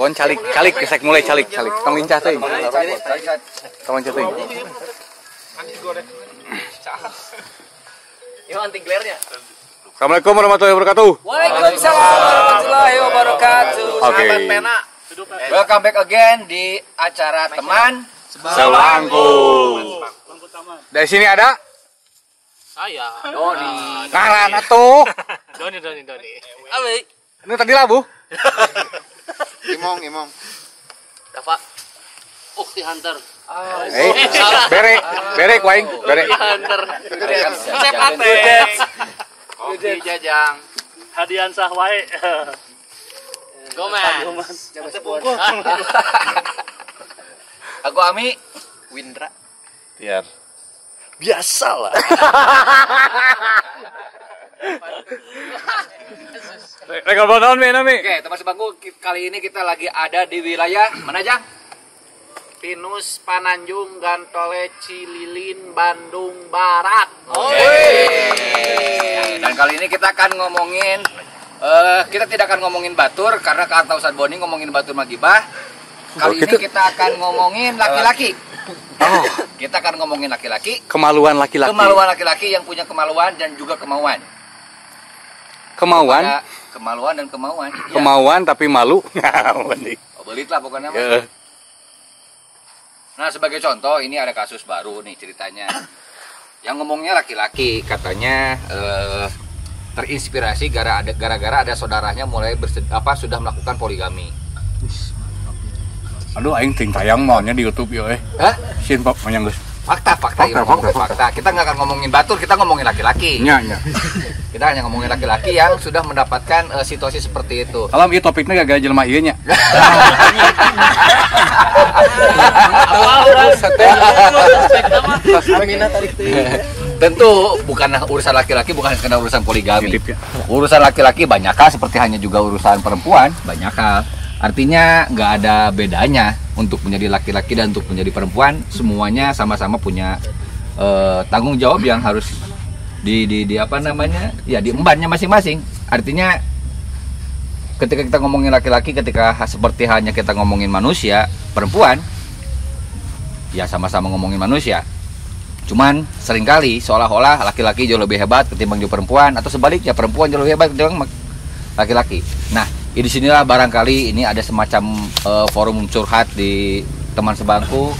Bon calik gesek mulai calik. Tong lincah teuing. Tong lincah teuing. Yo anti glare-nya. Assalamualaikum warahmatullahi wabarakatuh. Waalaikumsalam warahmatullahi wabarakatuh. Oke. Sahabat pena. Welcome back again di acara teman Sebangku. Dari sini ada Saya. Doni. Karana tuh. Doni. Abi. Ini tadi labu. Imong. Dafa. Ukti Hunter. Bere kuaing, bere. Hunter. Cek ateng. Oke, Jajang. Hadian sah wae. Gomas. Aku Ami Windra. Biar. Biasalah. Rekor bonon Mi. Oke, teman sebangku, kali ini kita lagi ada di wilayah mana, Jang? Pinus, Pananjung, Gantole, Cililin, Bandung Barat. Dan kali ini kita akan ngomongin kita tidak akan ngomongin batur karena kata Ustadz Boni ngomongin batur magibah. Kali ini kita akan ngomongin laki-laki. Oh, Kita akan ngomongin laki-laki. kemaluan laki-laki. Kemaluan laki-laki yang punya kemaluan dan juga kemauan. Kemauan, Ada kemaluan dan kemauan. Iya. kemauan tapi malu. Oh, belit lah pokoknya. Ya. Nah, sebagai contoh ini ada kasus baru nih ceritanya. Yang ngomongnya laki-laki katanya terinspirasi gara-gara ada saudaranya mulai sudah melakukan poligami. Aduh, aing ting tayang maunya di YouTube yo Hah? Sin pop manyang geus. Fakta. Kita nggak akan ngomongin batur, kita ngomongin laki-laki. Nya. Kita hanya ngomongin laki-laki yang sudah mendapatkan situasi seperti itu. Alam ieu topiknya gara-gara jelema ieu nya. Tentu bukan urusan laki-laki, bukan sekedar urusan poligami. Titip ya. Urusan laki-laki banyak hal, seperti hanya juga urusan perempuan banyak hal. Artinya nggak ada bedanya untuk menjadi laki-laki dan untuk menjadi perempuan, semuanya sama-sama punya tanggung jawab yang harus diembannya masing-masing. Artinya ketika kita ngomongin laki-laki, ketika seperti hanya kita ngomongin manusia, perempuan ya sama-sama ngomongin manusia. Cuman seringkali seolah-olah laki-laki jauh lebih hebat ketimbang perempuan, atau sebaliknya perempuan jauh lebih hebat ketimbang laki-laki. Nah, di sinilah barangkali ini ada semacam forum curhat di teman sebangku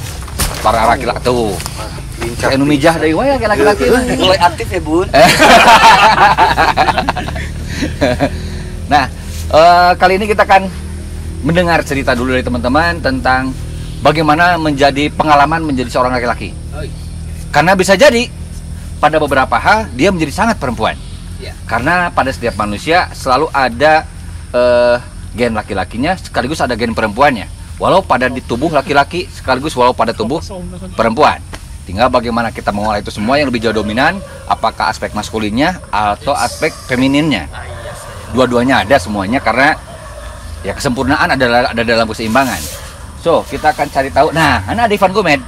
para laki-laki tuh. Anu mijah deui wae laki-laki Mulai aktif ya, Bun. Nah, kali ini kita akan mendengar cerita dulu dari teman-teman tentang bagaimana pengalaman menjadi seorang laki-laki. Karena bisa jadi pada beberapa hal dia menjadi sangat perempuan. Ya. Karena pada setiap manusia selalu ada gen laki-lakinya sekaligus ada gen perempuannya. Walau pada di tubuh laki-laki sekaligus walau pada tubuh perempuan. Tinggal bagaimana kita mengolah itu semua yang lebih jauh dominan, apakah aspek maskulinnya atau aspek femininnya. Dua-duanya ada semuanya karena ya kesempurnaan ada dalam keseimbangan. So, kita akan cari tahu. Nah, ada Ivan Gomed.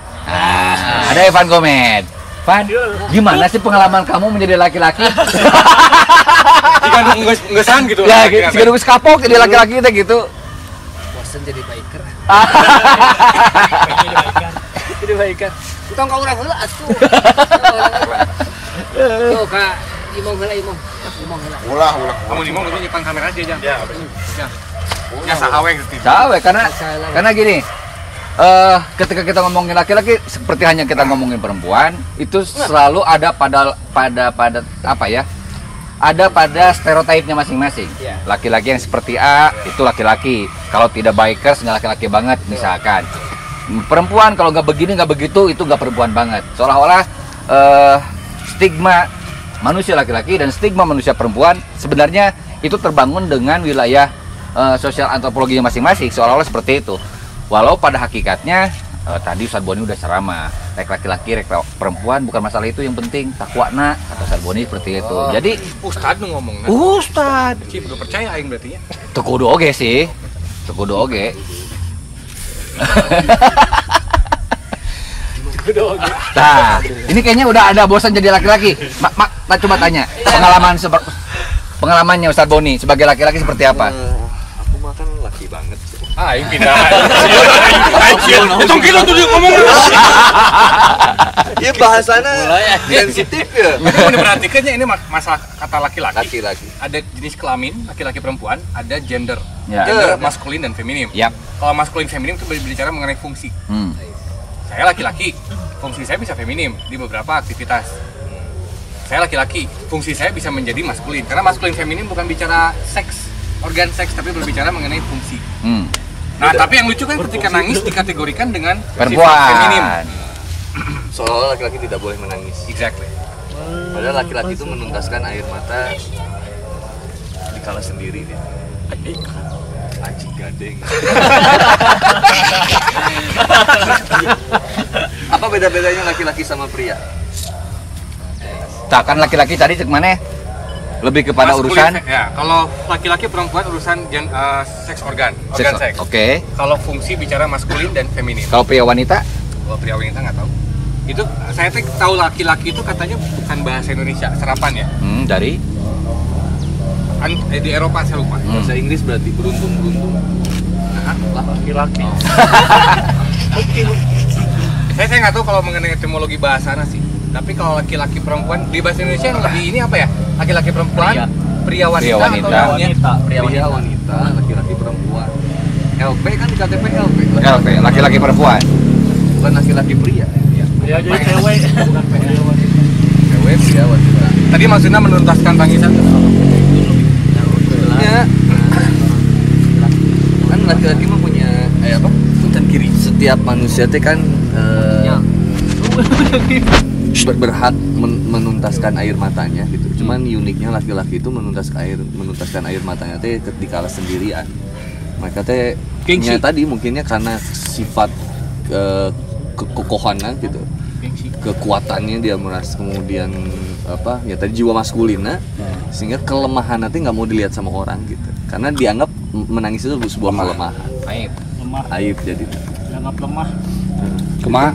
Ada Ivan Gomed. Van, gimana sih pengalaman kamu menjadi laki-laki? Jika ngeusan gitu Ya, jika nunggu kapok jadi laki-laki kita gitu. Bosan jadi biker. Jadi biker. Utang ka urang heula atuh. Tuh, Kak. Imong heula. Ulah. Kamu di mau nyimpan kamera aja, Jang. Ya. Ya sahawe gitu. Cawe karena gini. Ketika kita ngomongin laki-laki seperti hanya kita ngomongin perempuan, itu selalu ada pada apa ya? Ada pada stereotipnya masing-masing. Laki-laki yang seperti A itu laki-laki. Kalau tidak bikers nggak laki-laki banget misalkan. Perempuan kalau nggak begini nggak begitu itu nggak perempuan banget. Seolah-olah stigma manusia laki-laki dan stigma manusia perempuan sebenarnya itu terbangun dengan wilayah sosial antropologinya masing-masing. Seolah-olah seperti itu. Walau pada hakikatnya tadi Ustadz Boni udah ceramah, rek laki-laki, rek perempuan bukan masalah itu, yang penting takwana, kata Ustadz Boni seperti itu. Jadi Ustad nu ngomongna. Ustadz Cip udah percaya aing berarti nya. teu kudu oge sih. Teu kudu oge. Nah, ini kayaknya udah ada bosan jadi laki-laki. Coba tanya pengalamannya Ustadz Boni sebagai laki-laki seperti apa? Aku mah kan laki banget. Aing pindah. Anjir, itu kilo tuh dia ngomong. Iya bahasana sensitif ya. Kalau diperhatikannya ini masalah kata laki-laki. Laki-laki. Ada jenis kelamin, laki-laki perempuan, ada gender. Ya. Gender maskulin dan feminim. Yap. Kalau maskulin feminim itu berbicara mengenai fungsi. Saya laki-laki, fungsi saya bisa feminim di beberapa aktivitas. Saya laki-laki, fungsi saya bisa menjadi maskulin. Karena maskulin feminim bukan bicara seks, organ seks, tapi berbicara mengenai fungsi. Nah, tapi yang lucu kan ketika nangis dikategorikan dengan sifat feminim. Perempuan. Seolah laki-laki tidak boleh menangis. Exactly. Padahal laki-laki itu menuntaskan air mata dikala sendiri dia. Aji gadeng. Apa beda-bedanya laki-laki sama pria? Tak kan laki-laki tadi cek mana? Lebih kepada Maskulin, urusan ya, kalau laki-laki perempuan urusan seks organ seks. Oke. Kalau fungsi bicara maskulin dan feminin. Kalau pria wanita? Kalau pria wanita nggak tahu. Itu saya tahu laki-laki itu katanya bukan bahasa Indonesia, serapan ya. Dari Di Eropa saya lupa. Bahasa Inggris berarti beruntung-beruntung. Nah, laki-laki. Saya nggak tahu kalau mengenai etimologi bahasana sih. Tapi kalau laki-laki perempuan di bahasa Indonesia yang lebih ini apa ya? Laki-laki perempuan, pria wanita, atau Pria wanita, laki-laki perempuan. LP kan di KTP LP. LP, laki-laki perempuan. Bukan laki-laki pria. Ya jadi cewek, bukan pria wanita. Cewek pria wanita. Tadi maksudnya menuntaskan tangisan. Ya. Kan laki-laki mah punya apa? Punten kiri. Setiap manusia teh kan berhak menuntaskan air matanya gitu. Cuman uniknya laki-laki itu menuntaskan air matanya teh dikala sendirian. Mereka teh tadi mungkinnya karena sifat kekokohannya gitu. Kekuatannya dia merasa, kemudian apa ya tadi jiwa maskulinnya, sehingga kelemahan nanti nggak mau dilihat sama orang gitu. Karena dianggap menangis itu sebuah kelemahan. Aib jadi. Dianggap lemah. Kumaha?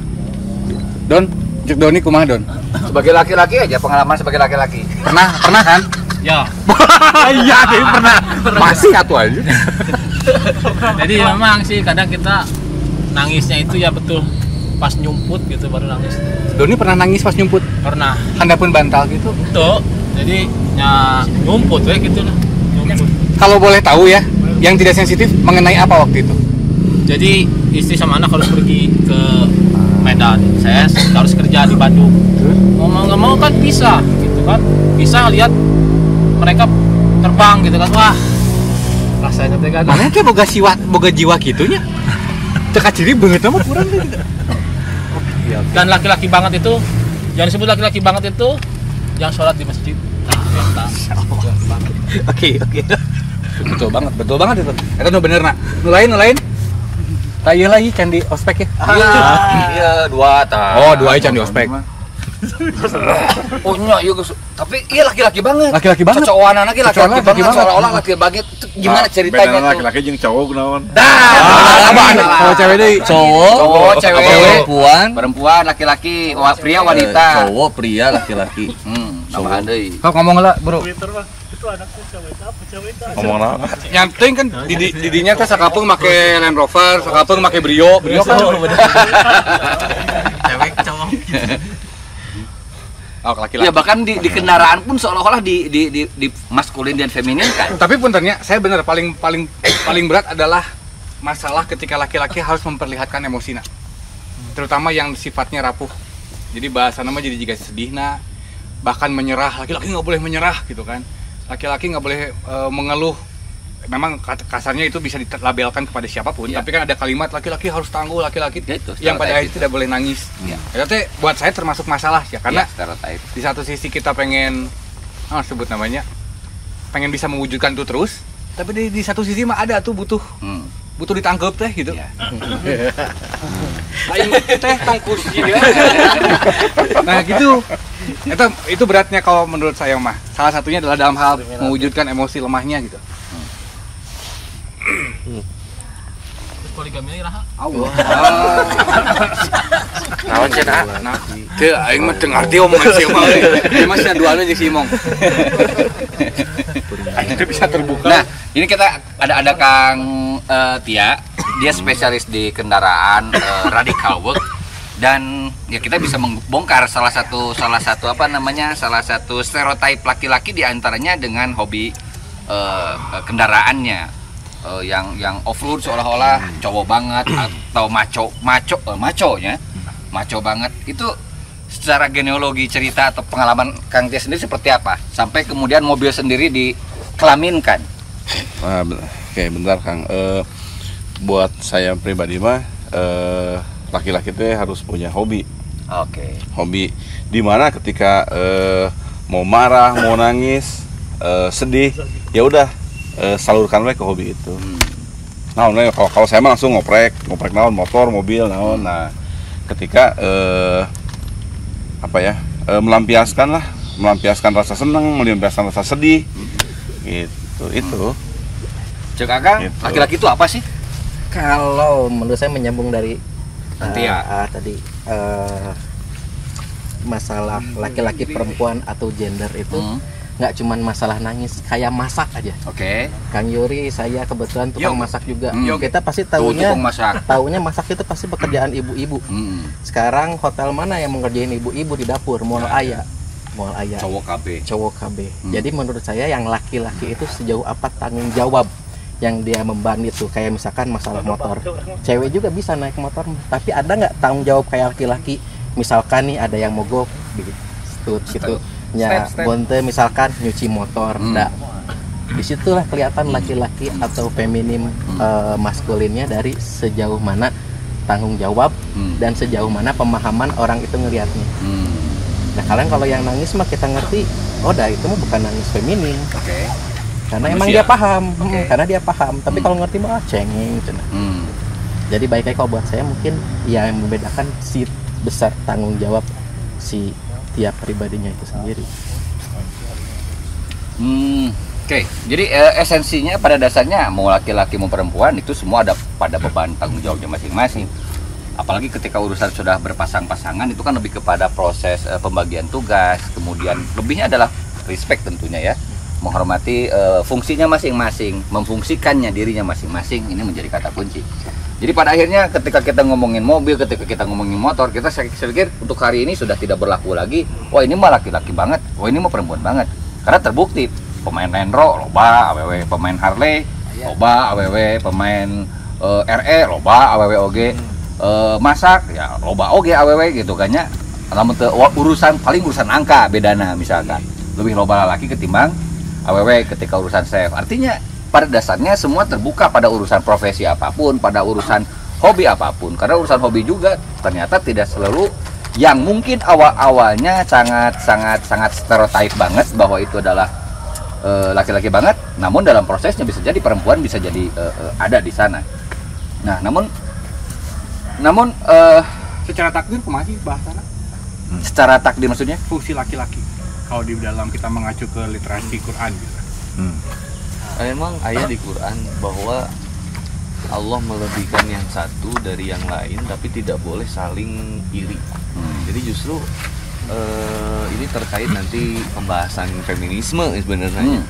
Don, cek Doni kumaha Don? Sebagai laki-laki aja pengalaman sebagai laki-laki. Pernah kan? Ya. Iya, pernah. Masih atuh aja. Jadi memang sih kadang kita nangisnya itu ya betul pas nyumput gitu baru nangis. Doni pernah nangis pas nyumput? Pernah. Handapun bantal gitu. Tuh. Jadi ya nyumput ya gitu lah. Nyumput. Kalau boleh tahu ya, yang tidak sensitif mengenai apa waktu itu? Jadi istri sama anak harus pergi ke Medan. Saya harus kerja di Bandung. Mau nggak mau kan bisa gitu kan. Bisa lihat mereka terbang gitu kan. Wah. Rasanya teh kan. Mana teh boga jiwa gitunya? Teka ciri banget mah kurang deh. Dan laki-laki banget itu, jangan disebut laki-laki banget itu yang sholat di masjid. Oke. Betul banget itu. Eta nu bener na. Nu lain. Tayeu lagi candi ospek ya. Iya, dua ta. Oh, dua candi ospek. Oh nya, yuk. Tapi iya laki-laki banget. Laki-laki banget. Cocokan anaknya laki-laki Laki-laki banget. banget. Seolah-olah laki-laki banget. Itu gimana ceritanya tuh? laki-laki jeung cowok kunaon? Apaan? Kalau cewek deui. Cowok, cewek. perempuan, laki-laki, pria, wanita. cowok, pria, laki-laki. Sama deui. Kau ngomong lah, Bro. Twitter mah itu anaknya cewek apa cewek apa? Ngomong naon? Yang penting kan didinya teh sakapeung make Land Rover, sakapeung make Brio kan. Cewek cowok. Oh, laki-laki. Ya bahkan di kendaraan pun seolah-olah di maskulin dan feminin kan. Tapi puntennya saya bener paling berat adalah masalah ketika laki-laki harus memperlihatkan emosinya. Terutama yang sifatnya rapuh. Jadi bahasa nama jadi jika sedihna, bahkan menyerah. Laki-laki nggak boleh menyerah gitu kan. Laki-laki nggak boleh mengeluh. Memang kasarnya itu bisa dilabelkan kepada siapapun, tapi kan ada kalimat laki-laki harus tangguh, laki-laki yang pada akhirnya tidak boleh nangis. Itu teh buat saya termasuk masalah ya, karena di satu sisi kita pengen sebut namanya pengen bisa mewujudkan itu terus, tapi di satu sisi mah ada tuh butuh ditangkep teh gitu. Lain teh tongkus gitu. Nah gitu. Itu beratnya kalau menurut saya mah. Salah satunya adalah dalam hal mewujudkan emosi lemahnya gitu. Poligami raha. Allah. Naon cenah? Nah, teu aing mah teu ngarti omongan si Imong. Dia mah sia duana jeung si Imong. Aing teh bisa terbuka. Nah, ini kita ada Kang Tia dia spesialis di kendaraan, radical work, dan ya kita bisa membongkar salah satu stereotip laki-laki diantaranya dengan hobi kendaraannya, yang off-road seolah-olah cowok banget atau maco banget. Itu secara genealogi cerita atau pengalaman Kang Tia sendiri seperti apa sampai kemudian mobil sendiri dikelaminkan? Oke, bentar Kang. Buat saya pribadi mah laki-laki itu harus punya hobi. Oke. Hobi dimana ketika mau marah, mau nangis, sedih, ya udah salurkan we ke hobi itu. Nah, kalau saya mah langsung ngoprek naon motor, mobil, naon. Nah, ketika melampiaskan rasa senang, melampiaskan rasa sedih, gitu. Itu. Cek Akang, Gitu. laki-laki itu apa sih? Kalau menurut saya menyambung dari tadi masalah laki-laki perempuan atau gender itu nggak cuman masalah nangis, kayak masak aja. Oke. Kang Yuri, saya kebetulan tukang Yuk. masak juga. Yuk. Kita pasti Tukang masak. taunya masak itu pasti pekerjaan ibu-ibu. Sekarang hotel mana yang mengerjain ibu-ibu di dapur? Mall Aya. Cowok KB. Jadi menurut saya yang laki-laki itu sejauh apa tanggung jawab yang dia memban itu, kayak misalkan masalah motor. Cewek juga bisa naik motor, tapi ada nggak tanggung jawab kayak laki-laki? Misalkan nih ada yang mogok gitu. Ya, bonte misalkan nyuci motor, enggak. Disitulah kelihatan laki-laki atau feminim maskulinnya dari sejauh mana tanggung jawab dan sejauh mana pemahaman orang itu ngelihatnya. Nah, kalian kalau yang nangis mah kita ngerti, oh dah itu mah bukan nangis feminin. Oke. Karena Manusia. emang dia paham, Oke. karena dia paham. Tapi kalau ngerti mah cengeng. Jadi baiknya kalau buat saya mungkin ya yang membedakan si besar tanggung jawab si tiap pribadinya itu sendiri. Oke. Jadi esensinya pada dasarnya mau laki-laki mau perempuan itu semua ada pada beban tanggung jawabnya masing-masing. Apalagi ketika urusan sudah berpasang-pasangan itu kan lebih kepada proses pembagian tugas. Kemudian lebihnya adalah respect tentunya ya. Menghormati fungsinya masing-masing, memfungsikannya dirinya masing-masing, ini menjadi kata kunci. Jadi pada akhirnya ketika kita ngomongin mobil, ketika kita ngomongin motor, kita saya pikir untuk hari ini sudah tidak berlaku lagi. Wah ini mah laki-laki banget, wah ini mah perempuan banget. Karena terbukti pemain Landro loba, AWW pemain Harley loba, AWW pemain RE loba, AWW oge masak ya loba oge AWW gitu kan ya. Lamun teu urusan angka bedana misalkan. Lebih loba laki ketimbang AWW ketika urusan chef. Artinya pada dasarnya semua terbuka pada urusan profesi apapun, pada urusan hobi apapun. Karena urusan hobi juga ternyata tidak selalu yang mungkin awal-awalnya sangat stereotip banget bahwa itu adalah laki-laki banget. Namun dalam prosesnya bisa jadi perempuan bisa jadi ada di sana. Nah, namun Secara takdir kumaha sih bahasana? secara takdir maksudnya? Fungsi laki-laki kalau di dalam kita mengacu ke literasi Quran gitu. Memang ayat di Quran bahwa Allah melebihkan yang satu dari yang lain, tapi tidak boleh saling iri. Jadi justru ini terkait nanti pembahasan feminisme sebenarnya,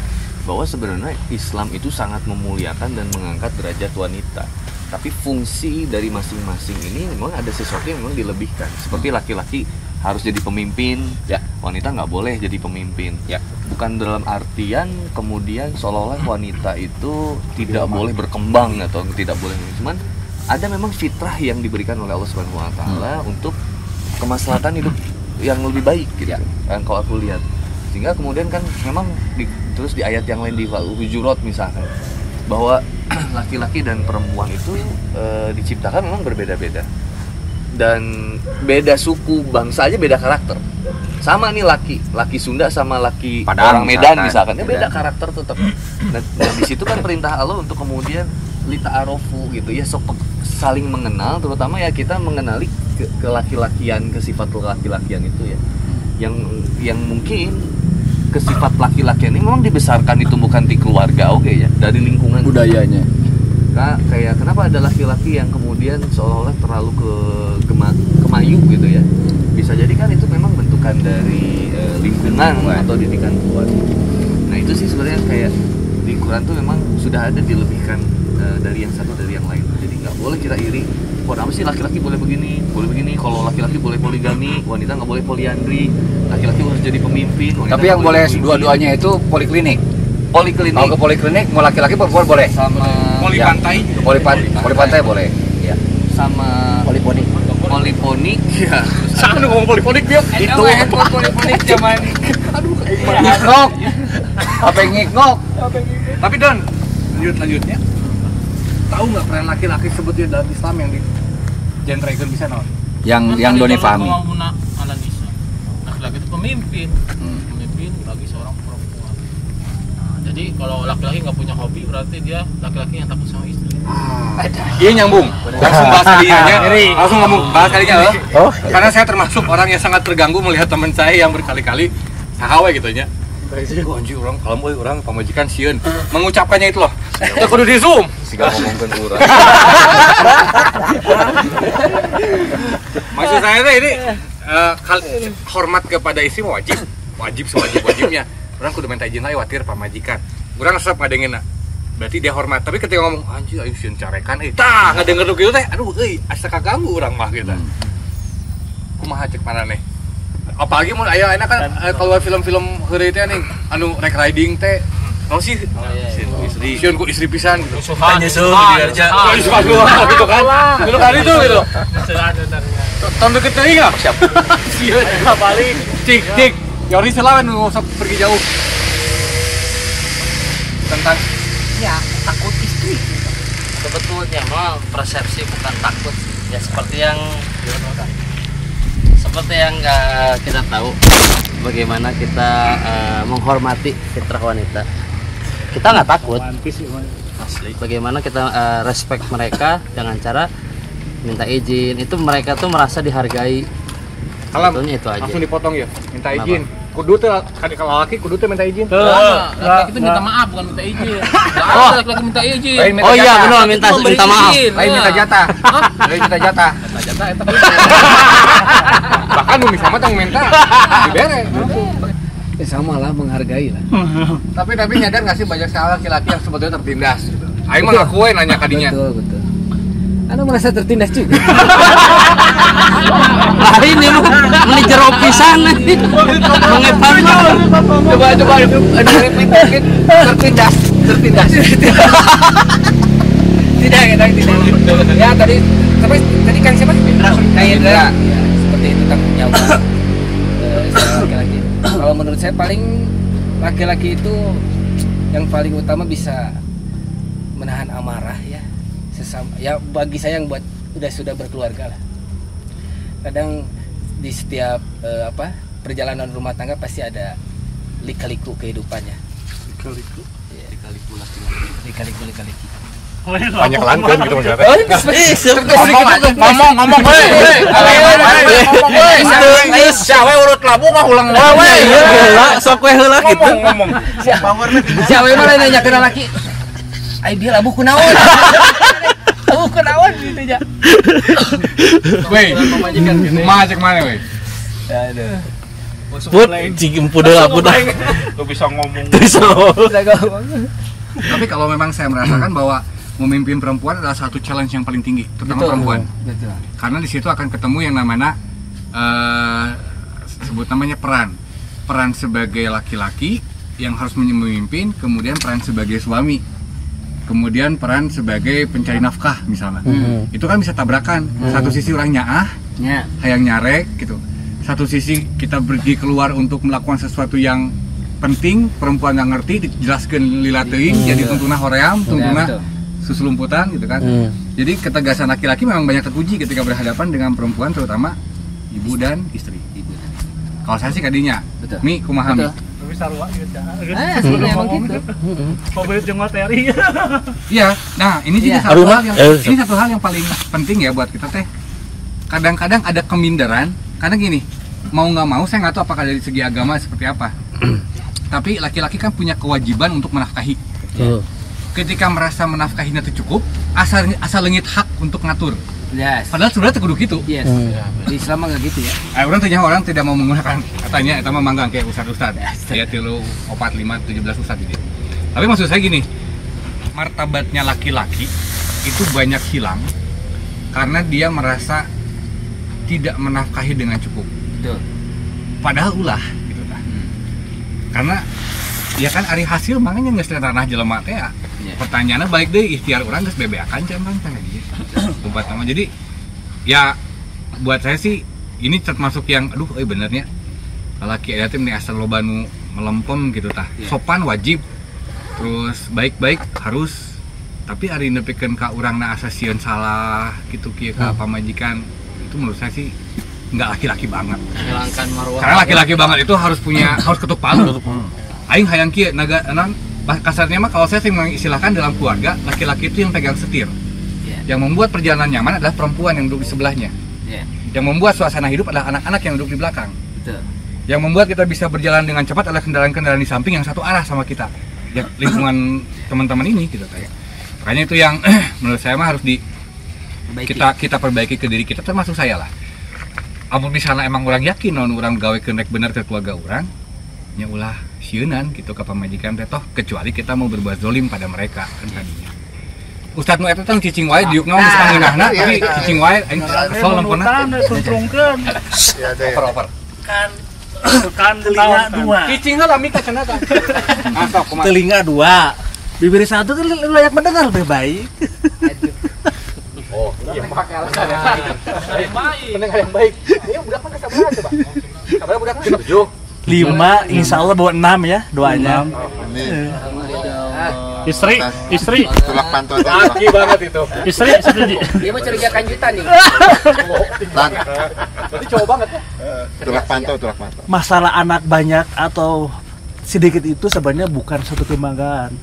bahwa sebenarnya Islam itu sangat memuliakan dan mengangkat derajat wanita. Tapi fungsi dari masing-masing ini memang ada sesuatu yang memang dilebihkan. Seperti laki-laki harus jadi pemimpin, ya wanita nggak boleh jadi pemimpin. Ya. Bukan dalam artian kemudian seolah-olah wanita itu tidak boleh berkembang atau tidak boleh, cuman ada memang fitrah yang diberikan oleh Allah Subhanahu Wa Taala untuk kemaslahatan hidup yang lebih baik gitu. Ya. Yang kalau aku lihat, sehingga kemudian kan memang terus di ayat yang lain di Hujurat misalkan bahwa laki-laki dan perempuan itu diciptakan memang berbeda-beda dan beda suku, bangsa aja beda karakter. Sama nih laki Sunda sama laki Padang, orang Medan misalkan, Medan. beda karakter tetap. Nah, di situ kan perintah Allah untuk kemudian lita'arofu gitu ya, saling mengenal, terutama ya kita mengenali ke laki-lakian, ke sifat laki-lakian itu ya. Yang mungkin ke sifat laki-lakian ini memang dibesarkan ditumbuhkan di keluarga ya, dari lingkungan Budayanya. Kayak kenapa ada laki-laki yang kemudian seolah-olah terlalu kemayu gitu ya, bisa jadi kan itu memang bentukan dari lingkungan atau didikan keluarga. Nah itu sih sebenarnya kayak di Quran tuh memang sudah ada dilebihkan dari yang satu dari yang lain, jadi nggak boleh kita iri. Buat apa sih laki-laki boleh begini, kalau laki-laki boleh poligami, wanita nggak boleh poliandri, laki-laki harus jadi pemimpin, wanita Tapi yang boleh dua-duanya itu poliklinik. poliklinik. Kalau ke poliklinik mau laki-laki perempuan boleh. Sama Poli pantai. Poli pantai boleh. Ya. sama Poliponik. poliponik ya. Sana ngomong poliponik dia. Itu handphone poliponik zaman. Ngiknok. Apa yang ngiknok? Tapi Don, lanjutnya. Tahu nggak peran laki-laki sebetulnya dalam Islam yang di genrekan bisa non? Yang Doni pahami. Laki-laki itu pemimpin bagi seorang perempuan. Nah, jadi kalau laki-laki nggak punya hobi berarti dia laki-laki yang takut sama istri. Iya nyambung. Langsung bahas kalinya ya. Langsung ngomong bahas kalinya loh. Oh, Karena saya termasuk orang yang sangat terganggu melihat teman saya yang berkali-kali sahawe gitu nya. Oh, anjir orang kalau orang pamajikan sieun mengucapkannya itu loh. Ya kudu di zoom. Siga ngomongkeun urang. Maksud saya teh ini hormat kepada istri mah wajib sewajib-wajibnya. Orang kudu minta izin lah watir pamajikan. Urang resep ngadengena. Berarti dia hormat. Tapi ketika ngomong anjir aing sieun carekan tah ngadenger kitu teh aduh asa kaganggu urang mah gitu. Kumaha cek maneh? Apalagi mun aya enak kan kalau film-film heureuy teh nih anu rek riding teh naon sih? Istri sieun ku istri pisan gitu. Nyusul Gitu kan. Dulu kali itu gitu. Tahun deket tadi enggak? Siap. Sieun balik. Tik. Yori selawan enggak usah pergi jauh. Tentang Ya, takut istri. Sebetulnya mah persepsi bukan takut. Ya seperti yang kita tahu bagaimana kita menghormati fitrah wanita. Kita nggak takut. Bagaimana kita respect mereka dengan cara minta izin. Itu mereka tuh merasa dihargai. Sebetulnya itu aja. langsung dipotong ya. Minta izin. Kudu teh kalau laki kudu teh minta izin. Laki-laki itu minta maaf bukan minta izin. Nggak ada laki-laki minta izin. Oh iya benar minta maaf. Lain minta jatah. Lain minta jatah. Jatah eta. Bahkan nu sama tang minta dibere. Sama lah menghargai lah. Tapi nyadar nggak sih banyak sekali laki-laki yang sebetulnya tertindas gitu. Aing mah ngaku we nanya kadinya. Betul. Anda merasa tertindas juga. Lain ya mah jero pisan. Mengepan. Coba ada repeat mungkin tertindas. Tidak. Ya tadi kan siapa? Indra. Ya, seperti itu tanggung jawab laki-laki. Kalau menurut saya paling laki-laki itu yang paling utama bisa menahan amarah ya. Ya bagi saya yang buat sudah berkeluarga lah. Kadang di setiap perjalanan rumah tangga pasti ada lika-liku kehidupannya. Lika-liku laki-laki. Banyak lankeun gitu maksudnya. Ngomong we. Siawe urut labu mah ulang we. sok we heula gitu. Ngomong. Siawe mah lain nanyakeun laki. Ai dia labu kunaon? Labu kunaon gitu ya. Weh, macek mana weh? Aduh. Put cing pudel labu dah. Lu bisa ngomong. Tapi kalau memang saya merasakan bahwa memimpin perempuan adalah satu challenge yang paling tinggi, terutama perempuan. Betul. Karena di situ akan ketemu yang namanya sebut namanya peran sebagai laki-laki yang harus memimpin, kemudian peran sebagai suami, kemudian peran sebagai pencari nafkah misalnya. Itu kan bisa tabrakan. Satu sisi orang nyaah, hayang nyarek gitu. Satu sisi kita pergi keluar untuk melakukan sesuatu yang penting, perempuan nggak ngerti, dijelaskan lila teuing, jadi tuntunah hoream, tuntunah susulumputan gitu kan. Jadi ketegasan laki-laki memang banyak teruji ketika berhadapan dengan perempuan, terutama ibu dan istri. Kalau saya sih kadinya, Mi kumaha Mi? Tapi sarua gitu. Emang gitu. Pabrik jeung materi. Iya. Nah, ini juga satu hal yang paling penting ya buat kita teh. Kadang-kadang ada keminderan, karena gini, mau nggak mau saya nggak tahu apakah dari segi agama seperti apa. Tapi laki-laki kan punya kewajiban untuk menafkahi. Ketika merasa menafkahinya itu cukup, asal leungit hak untuk ngatur. Yes. Padahal sebenarnya kudu gitu. Yes. Di Islam mah nggak gitu ya. Orang tidak mau menggunakan katanya eta mah manggang kayak ustad-ustad. Ya 3, 4, 5, 17 ustad gitu. Tapi maksud saya gini, martabatnya laki-laki itu banyak hilang karena dia merasa tidak menafkahi dengan cukup. Betul. Padahal ulah gitu kan. Karena ya kan ari hasil makanya geus tanah jelema teh. Pertanyaannya baik deh ikhtiar orang geus bebeakan can tanya dia. Umpama jadi ya buat saya sih ini termasuk yang aduh benernya lalaki aya teh asal loba nu melempem gitu tah. Sopan wajib. Terus baik-baik harus, tapi ari nepikeun ka urangna asa sieun salah gitu kieu ka pamajikan itu menurut saya sih nggak laki-laki banget. Menghilangkan marwah. Karena laki-laki banget itu harus ketuk palu. Aing hayang kieu kasarnya mah kalau saya sih mengistilahkan dalam keluarga laki-laki itu yang pegang setir. Yang membuat perjalanan nyaman adalah perempuan yang duduk di sebelahnya. Yang membuat suasana hidup adalah anak-anak yang duduk di belakang. Yang membuat kita bisa berjalan dengan cepat adalah kendaraan-kendaraan di samping yang satu arah sama kita. Ya, lingkungan teman-teman ini gitu kayak. Makanya itu yang menurut saya mah harus kita perbaiki ke diri kita, termasuk saya lah. Amun misalnya emang orang yakin orang gawe kenek bener ke keluarga orang, nya ulah sieunan gitu ke pamajikan teh toh kecuali kita mau berbuat zolim pada mereka kan tadinya. Ustadz nu eta teh cicing wae diuk naon geus pangeunahna tapi cicing wae aing asal lempena. Suntrungkeun. Oper-oper. Kan telinga 2. Cicing heula mika cenah tah. Asok kumaha. Telinga 2. Bibir 1 kan layak mendengar lebih baik. Oh, iya pakai alasan ya. Pendengar yang baik. Ini budak mah kesabaran coba. Sabar budak 5, insyaallah bawa 6 ya doanya. Istri tulak pantau laki banget itu. Istri setuju. Dia mau curiga kanjutan nih. Berarti cowok banget ya. tulak pantau Masalah anak banyak atau sedikit itu sebenarnya bukan suatu kebanggaan.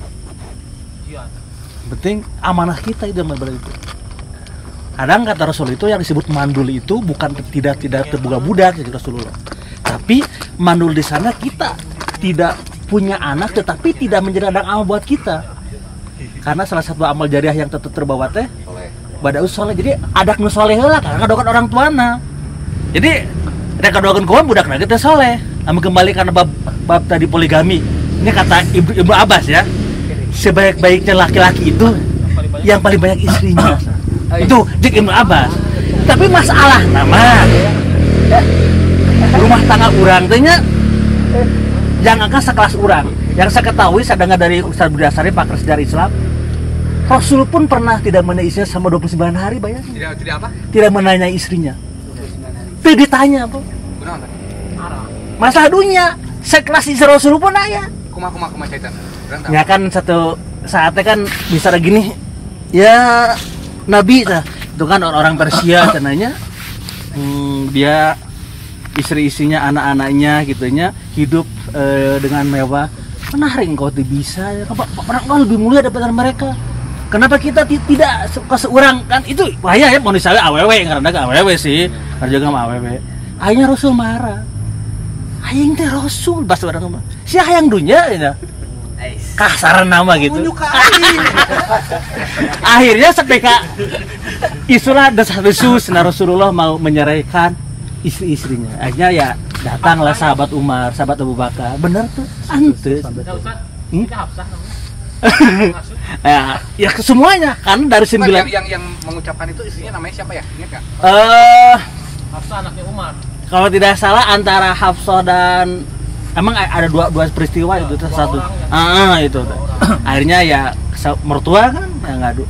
Penting amanah kita itu itu. Kadang kata Rasul itu yang disebut mandul itu bukan tidak terbuka budak ya Rasulullah. Tapi mandul di sana kita tidak punya anak tetapi tidak menjadi ladang amal buat kita. Karena salah satu amal jariah yang tetap terbawa teh badaus soleh. Jadi adak nu soleh heula karena kadoakeun orang tuana. Jadi rek kadoakeun kumaha budakna teh soleh. Lamun kembali karena bab tadi poligami. Ini kata Ibnu Abbas ya. Sebaik-baiknya laki-laki itu yang paling banyak istrinya. Itu Jek Ibnu Abbas. Tapi masalah nama rumah tangga urang teh nya jangankan sekelas urang. Yang saya ketahui sadanga dari Ustaz Budasari pakar sejarah Islam, Rasul pun pernah tidak menanyai istrinya sama 29 hari, bayangin. Tidak apa? Tidak menanyai istrinya. Tidak ditanya, Bu. Masalah dunia, sekelas istri Rasul pun nanya. Kumaha caitan. Ya kan satu saatnya kan bisa gini. Ya Nabi itu kan orang Persia katanya. Dia istri-istrinya, anak-anaknya gitunya hidup dengan mewah. Menarik engkau tuh bisa ya. Kau lebih mulia daripada mereka. Kenapa kita tidak suka seorang kan itu bahaya ya manusia awewe karena gak awewe sih. Karena juga sama awewe. Akhirnya Rasul marah. Aing teh Rasul bahasa orang mah. Si hayang dunya ya. Kasaran nama gitu. Akhirnya seketika isulah desas-desus Rasulullah mau menyerahkan istri-istrinya. Akhirnya ya datanglah sahabat Umar, sahabat Abu Bakar. Benar tuh, antes. Ya semuanya kan dari 9 yang mengucapkan itu istrinya namanya siapa ya? Ingat enggak? Hafsah anaknya Umar. Kalau tidak salah antara Hafsah dan emang ada dua peristiwa itu satu. Itu. Akhirnya ya mertua kan ya ngadu.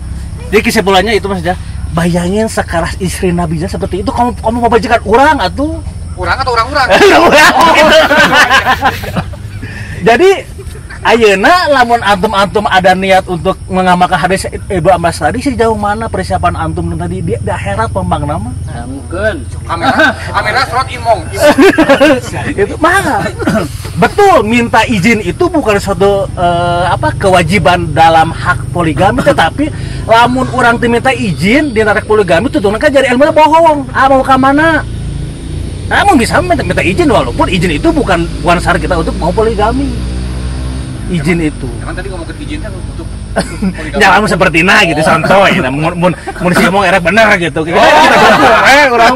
Jadi kesimpulannya itu maksudnya bayangin sekelas istri nabinya seperti itu kamu mau bajikan orang atuh. Urang atau orang-orang? Jadi ayeuna lamun antum ada niat untuk mengamalkan hadis Ibnu Abbas tadi sejauh mana persiapan antum tadi di akhirat pembang nama? Mungkin Kamera serot imong. Itu mah betul minta izin itu bukan suatu kewajiban dalam hak poligami tetapi lamun orang teu minta izin di narek poligami itu kan jadi ilmu bohong. Mau ka mana? Namun bisa minta izin walaupun izin itu bukan syarat kita untuk mau poligami. Izin itu. Emang tadi ngomong ke izin kan untuk jangan seperti gitu contoh ya. Mun sih ngomong era bener gitu. Kita orang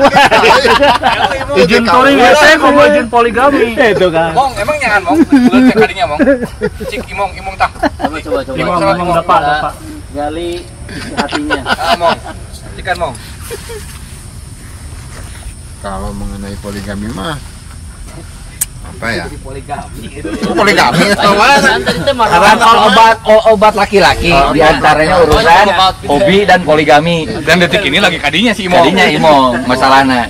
Izin touring saya ngomong izin poligami. Itu kan. Mong, emang jangan mong. Bulan cek kadinya mong. Cik imong tah. coba. Imong dapat. gali isi hatinya. Mong, ikan Mong. Kalau mengenai poligami mah apa ya? Poligami. Karena Kalau obat laki-laki diantaranya urusan hobi dan poligami. Dan detik ini lagi kadinya si Imong. Jadinya Imong masalahnya.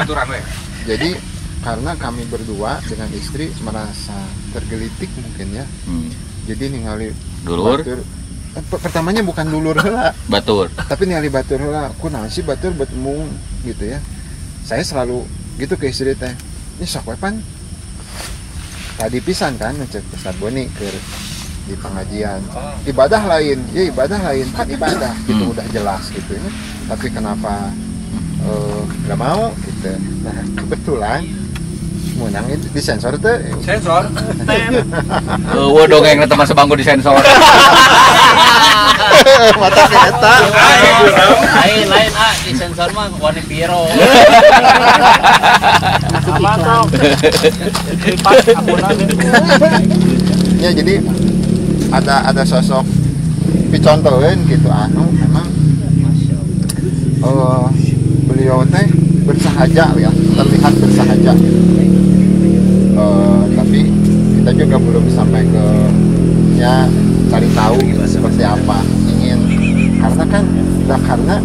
Aturan we. Jadi karena kami berdua dengan istri merasa tergelitik mungkin ya. Jadi ningali Dulur. Pertamanya bukan dulur heula, Batur. tapi ningali batur heula. Kunaon sih batur bertemu gitu ya. Saya selalu gitu ke istri teh. Ini sok we pan. Tadi pisan kan ngecek Ustaz Boni ke di pengajian. Ibadah lain, ya ibadah lain, kan ibadah gitu udah jelas gitu ya. Tapi kenapa nggak mau gitu. Nah, kebetulan menang itu disensor tuh. Sensor. Wah dongeng teman sebangku di sensor. Mata kereta. Lain di sensor mah warna biru. Sama dong. Ya jadi ada sosok dicontohin gitu memang beliau teh bersahaja ya, terlihat bersahaja. Tapi kita juga belum sampai ke cari tahu seperti apa ingin, karena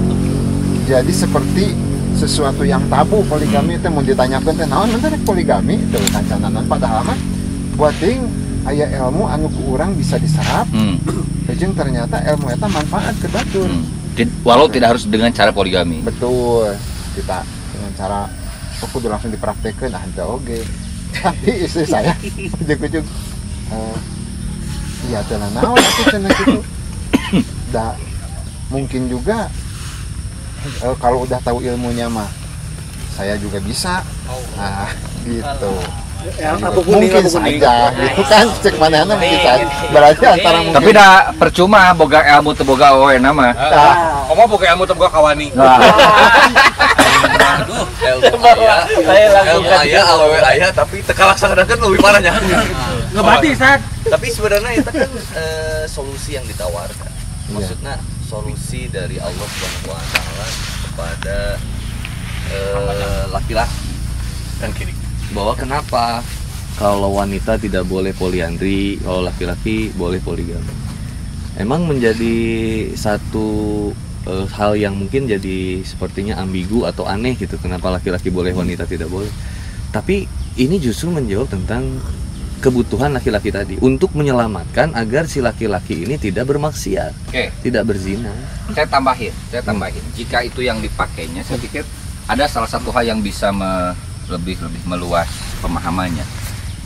jadi seperti sesuatu yang tabu poligami itu mau ditanyakan teh naon nanti poligami itu kancananan padahal mah buat ting aya ilmu anu ku urang bisa diserap jeung ternyata ilmu eta manfaat ke batur Walau tidak harus dengan cara poligami. betul kita dengan cara kudu langsung dipraktekkan ada oge tapi istri saya ujug-ujug iya teh naon atuh cenah kitu da mungkin juga kalau udah tahu ilmunya mah saya juga bisa nah gitu mungkin saja gitu kan cek mana mungkin saja berarti antara mungkin Tapi dah percuma boga ilmu teu boga awe nama. Oma boga ilmu teu boga kawani. Aduh, ilmu aya, awewe aya, tapi teu kalaksanakeun leuwih parahnya. Ngebati saat Tapi sebenarnya itu kan solusi yang ditawarkan. Maksudnya solusi dari Allah Subhanahu wa taala kepada laki-laki Dan kiri. bahwa kenapa kalau wanita tidak boleh poliandri, kalau laki-laki boleh poligami. Emang menjadi satu hal yang mungkin jadi sepertinya ambigu atau aneh gitu, kenapa laki-laki boleh wanita tidak boleh. Tapi ini justru menjawab tentang kebutuhan laki-laki tadi untuk menyelamatkan agar si laki-laki ini tidak bermaksiat, tidak berzina. Saya tambahin. Jika itu yang dipakainya, saya pikir ada salah satu hal yang bisa lebih meluas pemahamannya.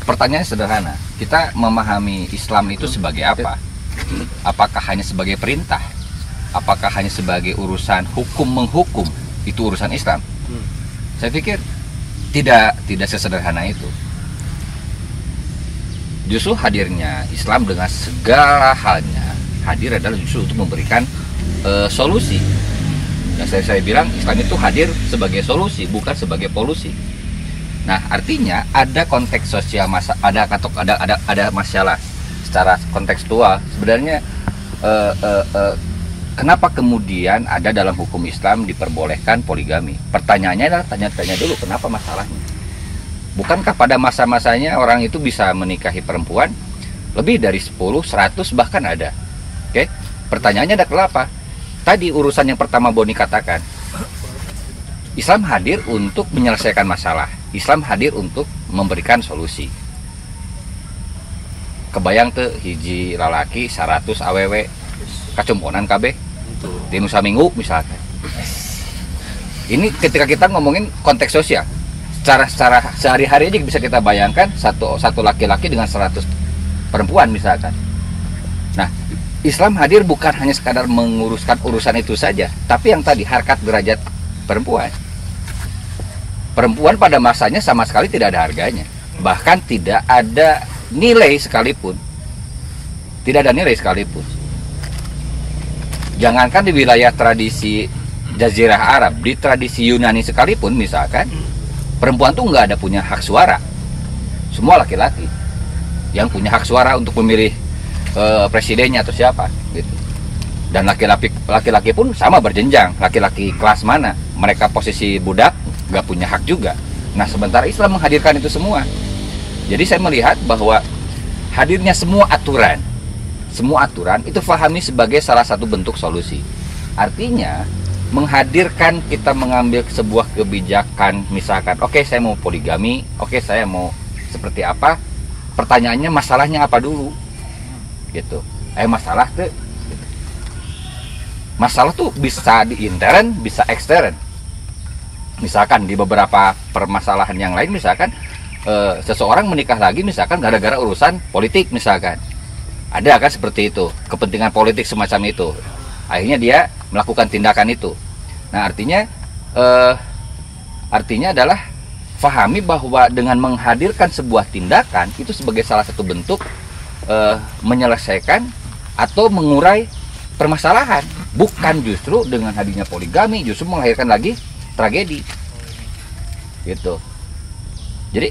Pertanyaannya sederhana. Kita memahami Islam itu sebagai apa? Apakah hanya sebagai perintah? Apakah hanya sebagai urusan hukum menghukum? Itu urusan Islam. Saya pikir tidak sesederhana itu. Justru hadirnya Islam dengan segala halnya hadir adalah justru untuk memberikan solusi. Yang saya bilang Islam itu hadir sebagai solusi, bukan sebagai polusi. Nah, artinya ada konteks sosial ada masalah secara kontekstual. Sebenarnya kenapa kemudian ada dalam hukum Islam diperbolehkan poligami? Pertanyaannya adalah tanya dulu kenapa masalahnya. Bukankah pada masa-masanya orang itu bisa menikahi perempuan lebih dari 10, 100 bahkan ada. Oke? Pertanyaannya ada kenapa? Tadi urusan yang pertama Boni katakan. Islam hadir untuk menyelesaikan masalah. Islam hadir untuk memberikan solusi. Kebayang tuh hiji lalaki 100 awewe kacumponan kabeh di Nusa Minggu misalkan. Ini ketika kita ngomongin konteks sosial, secara sehari-hari aja bisa kita bayangkan satu laki-laki dengan 100 perempuan misalkan. Nah, Islam hadir bukan hanya sekadar menguruskan urusan itu saja, tapi yang tadi harkat derajat perempuan. Perempuan pada masanya sama sekali tidak ada harganya, bahkan tidak ada nilai sekalipun. Tidak ada nilai sekalipun. Jangankan di wilayah tradisi Jazirah Arab, di tradisi Yunani sekalipun misalkan, perempuan tuh nggak ada punya hak suara. Semua laki-laki yang punya hak suara untuk memilih presidennya atau siapa gitu. Dan laki-laki pun sama berjenjang. Laki-laki kelas mana, mereka posisi budak, nggak punya hak juga. Nah, sementara Islam menghadirkan itu semua. Jadi saya melihat bahwa hadirnya semua aturan itu fahami sebagai salah satu bentuk solusi. Artinya menghadirkan kita mengambil sebuah kebijakan, misalkan oke, saya mau poligami, oke, saya mau seperti apa, pertanyaannya masalahnya apa dulu gitu. Masalah tuh bisa di intern, bisa ekstern. Misalkan di beberapa permasalahan yang lain, misalkan seseorang menikah lagi misalkan gara-gara urusan politik misalkan. Ada kan seperti itu, kepentingan politik semacam itu. Akhirnya dia melakukan tindakan itu. Nah, artinya adalah fahami bahwa dengan menghadirkan sebuah tindakan itu sebagai salah satu bentuk menyelesaikan atau mengurai permasalahan, bukan justru dengan hadirnya poligami justru melahirkan lagi tragedi gitu. Jadi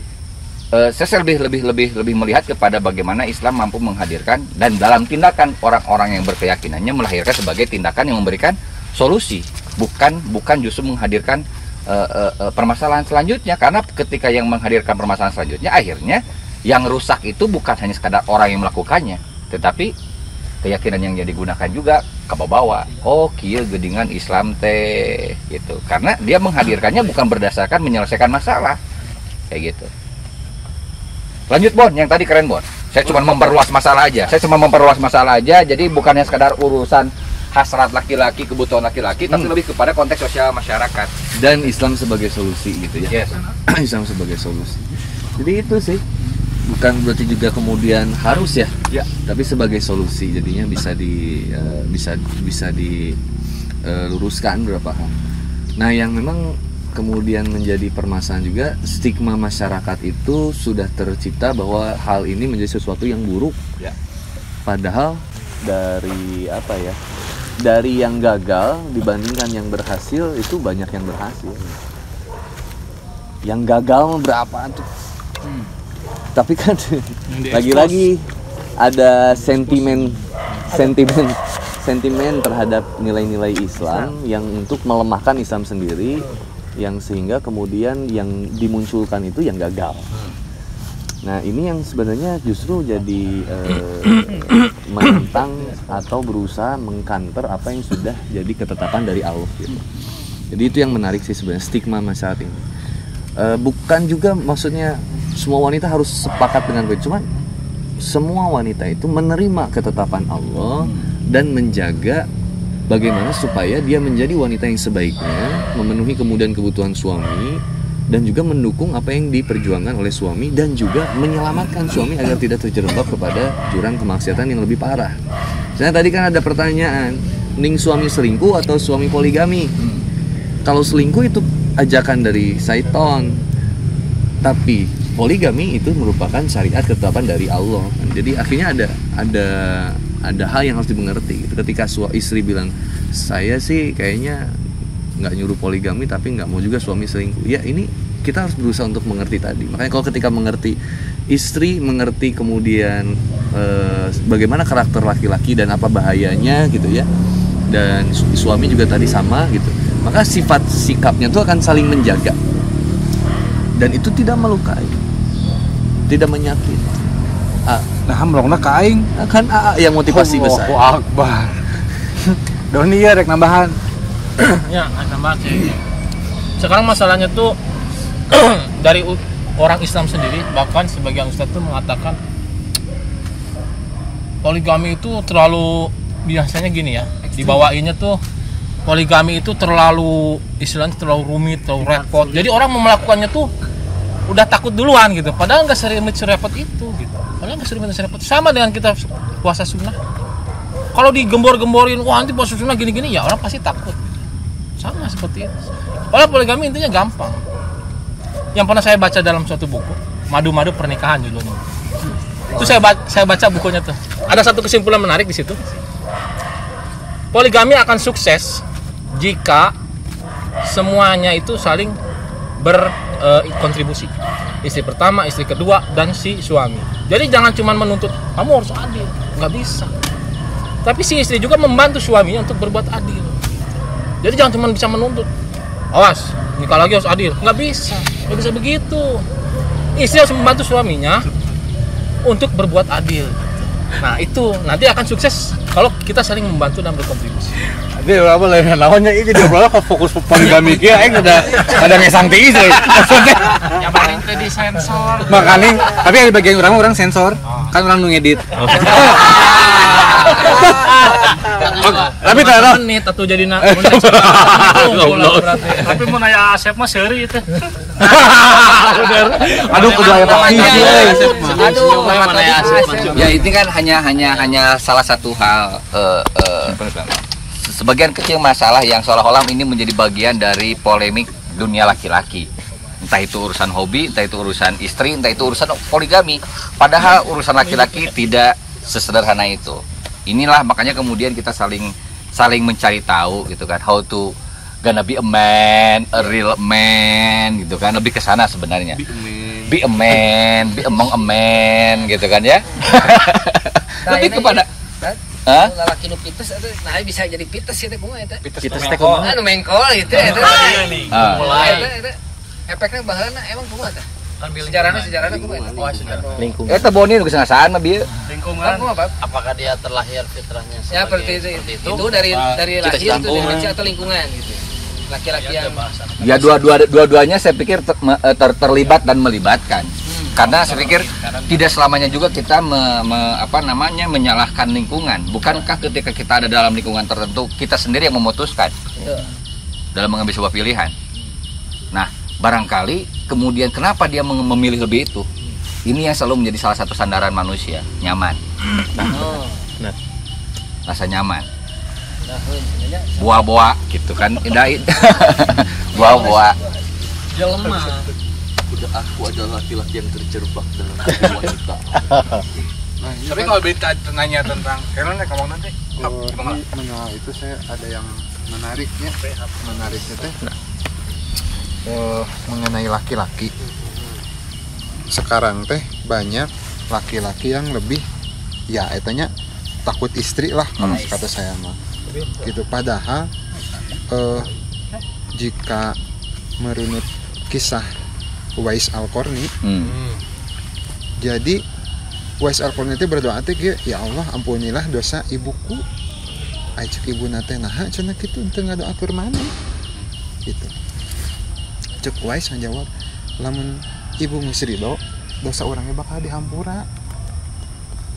saya lebih melihat kepada bagaimana Islam mampu menghadirkan dan dalam tindakan orang-orang yang berkeyakinannya melahirkan sebagai tindakan yang memberikan solusi, bukan justru menghadirkan permasalahan selanjutnya. Karena ketika yang menghadirkan permasalahan selanjutnya, akhirnya yang rusak itu bukan hanya sekadar orang yang melakukannya, tetapi keyakinan yang digunakan juga kebawa. Oh, kieu gedingan Islam teh gitu. Karena dia menghadirkannya bukan berdasarkan menyelesaikan masalah kayak gitu. Lanjut Bon, yang tadi keren Bon. Saya cuma memperluas masalah aja. Jadi bukannya sekadar urusan hasrat laki-laki, kebutuhan laki-laki, tapi lebih kepada konteks sosial masyarakat dan Islam sebagai solusi gitu ya. Yes. Islam sebagai solusi. Jadi itu sih. Bukan berarti juga kemudian harus ya, tapi sebagai solusi jadinya bisa diluruskan beberapa hal. Nah, yang memang kemudian menjadi permasalahan juga, stigma masyarakat itu sudah tercipta bahwa hal ini menjadi sesuatu yang buruk. Padahal dari yang gagal dibandingkan yang berhasil itu banyak yang berhasil. Yang gagal berapa tuh? Tapi kan lagi-lagi ada sentimen terhadap nilai-nilai Islam yang untuk melemahkan Islam sendiri, yang sehingga kemudian yang dimunculkan itu yang gagal. Nah, ini yang sebenarnya justru jadi menentang atau berusaha mengkanter apa yang sudah jadi ketetapan dari Allah gitu. Jadi itu yang menarik sih sebenarnya, stigma masyarakat ini. Bukan juga maksudnya semua wanita harus sepakat dengan itu, cuman semua wanita itu menerima ketetapan Allah dan menjaga bagaimana supaya dia menjadi wanita yang sebaiknya, memenuhi kemudian kebutuhan suami dan juga mendukung apa yang diperjuangkan oleh suami dan juga menyelamatkan suami agar tidak terjerembab kepada jurang kemaksiatan yang lebih parah. Misalnya tadi kan ada pertanyaan, mending suami selingkuh atau suami poligami? Kalau selingkuh itu ajakan dari syaitan, tapi poligami itu merupakan syariat ketetapan dari Allah. Jadi akhirnya ada hal yang harus dimengerti gitu. Ketika istri bilang, saya sih kayaknya nggak nyuruh poligami tapi nggak mau juga suami selingkuh, ya ini kita harus berusaha untuk mengerti tadi. Makanya kalau ketika mengerti, istri mengerti kemudian bagaimana karakter laki-laki dan apa bahayanya gitu ya, dan suami juga tadi sama gitu, maka sifat sikapnya itu akan saling menjaga dan itu tidak melukai, tidak menyakiti. Nah, hamrongna ka aing kan yang motivasi besar. Allahu Akbar. Doni ya rek nambahan. Ya, nambahan sih. Sekarang masalahnya tuh dari orang Islam sendiri, bahkan sebagian ustaz tuh mengatakan poligami itu terlalu, biasanya gini ya, dibawainnya tuh poligami itu terlalu, istilahnya terlalu rumit, terlalu repot. Jadi orang mau melakukannya tuh udah takut duluan gitu. Padahal nggak serempet itu gitu. Padahal nggak serempet. Sama dengan kita puasa sunnah. Kalau digembor-gemborin, wah nanti puasa sunnah gini-gini, ya orang pasti takut. Sama seperti itu. Padahal poligami intinya gampang. Yang pernah saya baca dalam suatu buku, Madu-Madu Pernikahan judulnya. Itu saya baca bukunya tuh. Ada satu kesimpulan menarik di situ. Poligami akan sukses jika semuanya itu saling berkontribusi. Istri pertama, istri kedua, dan si suami. Jadi jangan cuma menuntut kamu harus adil, nggak bisa. Tapi si istri juga membantu suaminya untuk berbuat adil. Jadi jangan cuma bisa menuntut. Awas, nikah lagi harus adil. Nggak bisa begitu. Istri harus membantu suaminya untuk berbuat adil. Nah itu nanti akan sukses kalau kita saling membantu dan berkontribusi. Jadi berapa lain lawannya ini dia berapa fokus poligami kia ada ngesang ti istri. Maksudnya Ya paling tadi sensor. makanya tapi ada bagian orang sensor kan orang ngedit. Tapi taruh menit atau jadi nak. Tapi mau nanya Asep mah seri itu. aduh kudu aya pakai. Aduh, mana ya Asep? Ya ini kan hanya salah satu hal sebagian kecil masalah yang seolah-olah ini menjadi bagian dari polemik dunia laki-laki. Entah itu urusan hobi, entah itu urusan istri, entah itu urusan poligami. Padahal urusan laki-laki tidak sesederhana itu. Inilah makanya kemudian kita saling mencari tahu gitu kan, how to gonna be a man, a real man gitu kan, lebih ke sana sebenarnya. Be a man, be among a man gitu kan ya. Lebih kepada Laki nu pites itu nah bisa jadi pites ya teh kumaha eta? Pites teh kumaha? Anu mengkol gitu eta. Mulai. Efeknya baheula emang kumaha teh? Sejarahnya kumaha? Oh, sejarah. Lingkungan. Eta boni nu kesangasaan mah bieu. Lingkungan. Apakah dia terlahir fitrahnya Ya seperti itu dari lahir itu dimensi atau lingkungan gitu. Laki-laki yang Ya dua-duanya saya pikir terlibat dan melibatkan. Karena saya pikir tidak selamanya juga kita menyalahkan lingkungan. Bukankah ketika kita ada dalam lingkungan tertentu kita sendiri yang memutuskan dalam mengambil sebuah pilihan. Nah, barangkali kemudian kenapa dia memilih lebih itu? Ini yang selalu menjadi salah satu sandaran manusia, nyaman. Rasa nyaman. Buah-buah gitu kan, buah-buah. Jelema. Udah aku adalah laki-laki yang terjebak dalam hati wanita. Tapi kalau berita nanya tentang karena ngomong nanti itu saya ada yang menariknya teh mengenai laki-laki. Sekarang teh banyak laki-laki yang lebih ya etanya takut istri lah kalau kata saya mah. Gitu padahal jika merunut kisah Uwais Al-Qarni. Jadi Uwais Al-Qarni itu berdoa teh ya Allah ampunilah dosa ibuku. Ajak ibu nate naha cenah kitu teu ngadoakeun maneh. Gitu. Cek Uwais ngajawab, lamun ibu geus ridho, dosa orangnya bakal dihampura.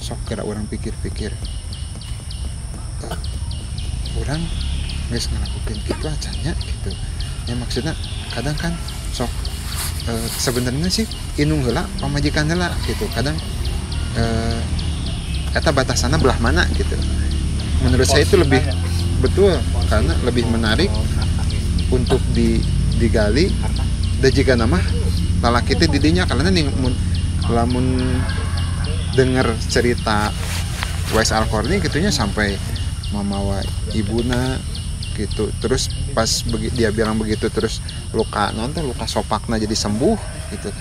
Sok kira orang pikir-pikir. Orang geus ngalakukeun kitu acanya gitu. Ya maksudnya kadang kan sok sebenarnya sih inung heula pamajikan heula gitu. Kadang eta batasanna belah mana gitu. Menurut saya itu lebih betul karena lebih menarik untuk digali dan jika nama lalaki teh didinya karena lamun denger cerita Uwais Al-Qarni gitunya sampai mamawa ibuna gitu. Terus pas dia bilang begitu terus luka sopakna jadi sembuh gitu.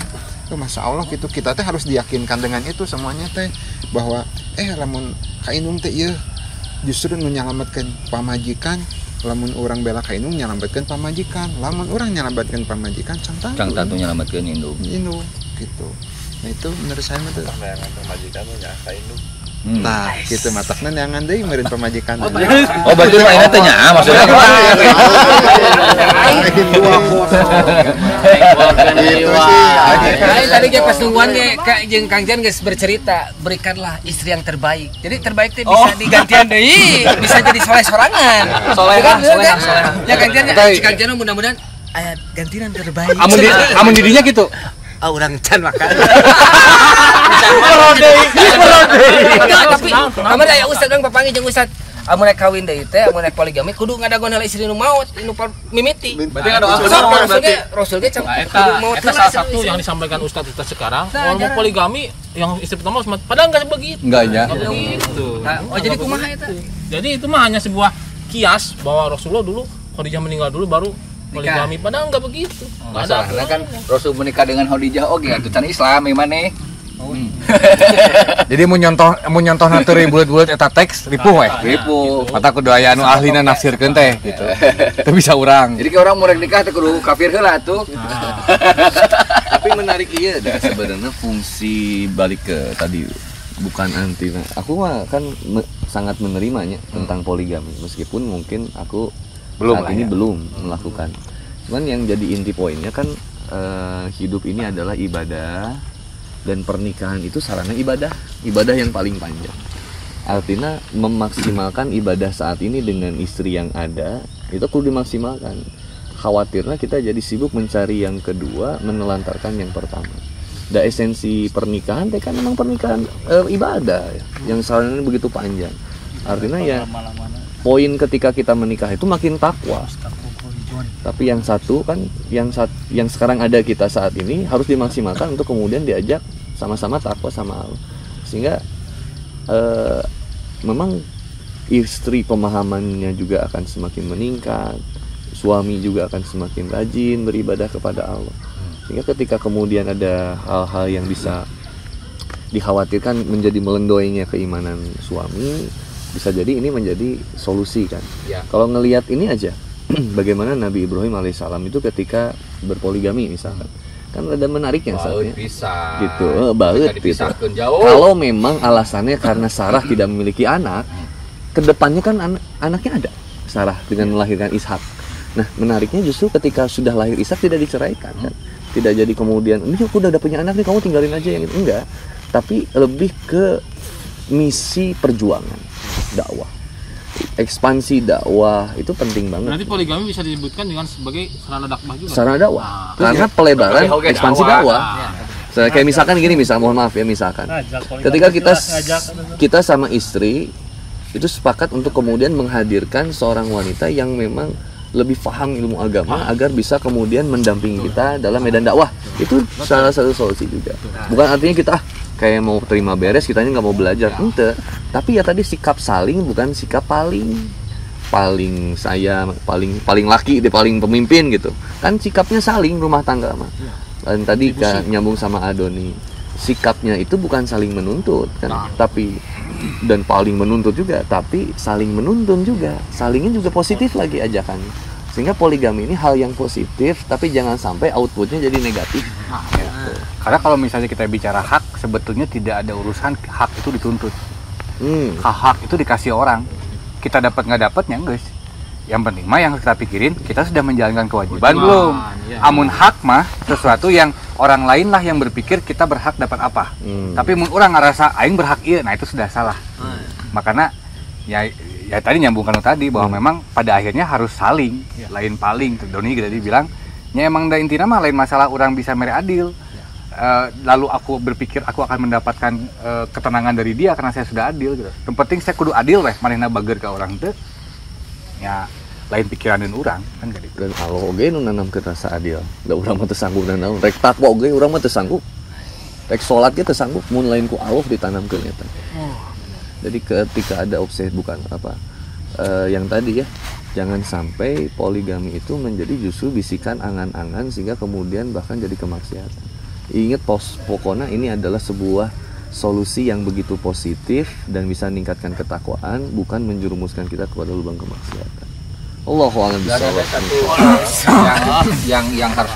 Itu masya Allah gitu kita teh harus diyakinkan dengan itu semuanya teh bahwa lamun kainung teh ieu justru menyelamatkan pamajikan, lamun orang bela kainung menyelamatkan pamajikan, lamun orang menyelamatkan pamajikan cang tatu menyelamatkan induk gitu. Nah itu menurut saya itu pamajikan nya kainung. Nah, gitu matakna neangan deui meureun pamajikan. Oh, berarti mainnya teh nya maksudnya. tadi ge pas nungguan ge jeung Kang Jan geus bercerita, berikanlah istri yang terbaik. Jadi terbaik teh bisa digantian deui, bisa jadi soleh sorangan. Soleh. Ya Kang Jan, Kang Jan mudah-mudahan aya gantian terbaik. Amun didinya gitu. Orang can makan. Tapi amun aya ustad urang papanggih jeung ustad amun rek kawin deui teh amun rek poligami kudu ngadagon heula istri nu maot nu mimiti. Berarti ngadoa Rasul ge can Eta salah satu yang disampaikan ustad kita sekarang mau poligami yang istri pertama padahal enggak begitu. Enggak ya. Begitu. Oh jadi kumaha eta? Jadi itu mah hanya sebuah kias bahwa Rasulullah dulu Khadijah meninggal dulu baru poligami, padahal enggak begitu. Masalahnya kan Rasul menikah dengan Khadijah oke atuh can Islam gimana? Jadi mau nyontoh naturi bulat-bulat eta teks ripuh we. Ripuh. Mata kudu aya anu ahlina nafsirkeun teh gitu. Teu bisa urang. Jadi ke orang mau nikah teh kudu kafir heula tuh. Tapi menarik iya dah sebenarnya fungsi balik ke tadi bukan anti. Nah, aku mah kan sangat menerimanya tentang poligami meskipun mungkin aku saat ini belum melakukan. Cuman yang jadi inti poinnya kan hidup ini adalah ibadah dan pernikahan itu sarana ibadah yang paling panjang. Artinya memaksimalkan ibadah saat ini dengan istri yang ada itu perlu dimaksimalkan. Khawatirnya kita jadi sibuk mencari yang kedua, menelantarkan yang pertama. Da esensi pernikahan teh kan memang pernikahan ibadah ya, yang sarananya begitu panjang. Artinya ya poin ketika kita menikah itu makin takwa. Tapi yang satu kan yang sekarang ada kita saat ini harus dimaksimalkan untuk kemudian diajak sama-sama takwa sama Allah. Sehingga memang istri pemahamannya juga akan semakin meningkat, suami juga akan semakin rajin beribadah kepada Allah. Sehingga ketika kemudian ada hal-hal yang bisa dikhawatirkan menjadi melendoinya keimanan suami, bisa jadi ini menjadi solusi kan. Ya. Kalau ngelihat ini aja, bagaimana Nabi Ibrahim alaihissalam itu ketika berpoligami misalkan, kan ada menariknya saatnya. Gitu, baut gitu. Kalau memang alasannya karena Sarah tidak memiliki anak, kedepannya kan anaknya ada Sarah dengan melahirkan Ishak. Nah menariknya justru ketika sudah lahir Ishak tidak diceraikan kan, tidak jadi kemudian ini aku udah punya anak nih kamu tinggalin aja yang itu, enggak. Tapi lebih ke misi perjuangan dakwah, ekspansi dakwah itu penting banget. Nanti poligami bisa disebutkan dengan sebagai sarana dakwah juga. Sarana dakwah, karena pelebaran ekspansi dakwah. Kayak misalkan gini, mohon maaf ya, misalkan ketika kita sama istri itu sepakat untuk kemudian menghadirkan seorang wanita yang memang lebih paham ilmu agama agar bisa kemudian mendampingi kita dalam medan dakwah, itu salah satu solusi juga. Bukan artinya kita kayak mau terima beres, kitanya nggak mau belajar, ente. Tapi ya tadi sikap saling, bukan sikap paling saya paling laki deh, paling pemimpin gitu. Kan sikapnya saling rumah tangga mah. Dan tadi kan nyambung sama Adoni, sikapnya itu bukan saling menuntut kan, tapi dan paling menuntut juga, tapi saling menuntun juga, salingnya juga positif lagi ajakannya. Sehingga poligami ini hal yang positif, tapi jangan sampai outputnya jadi negatif. Karena kalau misalnya kita bicara hak, sebetulnya tidak ada urusan hak itu dituntut. Hak itu dikasih orang. Kita dapat nggak dapatnya guys. Yang penting mah yang kita pikirin, kita sudah menjalankan kewajiban belum. Amun hak mah sesuatu yang orang lain lah yang berpikir kita berhak dapat apa. Tapi mun orang ngerasa aing berhak iya, nah itu sudah salah. Makanya ya tadi nyambungkan tadi bahwa memang pada akhirnya harus saling, lain paling. Doni tadi bilang, ya emang da intinya mah lain masalah orang bisa mere adil. Lalu aku berpikir aku akan mendapatkan ketenangan dari dia karena saya sudah adil gitu. Yang penting saya kudu adil weh, manehna bager ke orang teh. Ya lain pikiran dan orang kan gitu. Dan Allah oge nu nanamkeun rasa adil. Da urang mah teu sanggup nanaon. Rek takwa oge urang mah teu sanggup. Rek salat ge teu sanggup mun lain ku Allah ditanamkeun eta. Jadi ketika ada obsesi bukan apa yang tadi ya, jangan sampai poligami itu menjadi justru bisikan angan-angan sehingga kemudian bahkan jadi kemaksiatan. Ingat pokoknya ini adalah sebuah solusi yang begitu positif dan bisa meningkatkan ketakwaan, bukan menjerumuskan kita kepada lubang kemaksiatan. Allahu a'lam bishawab. yang harus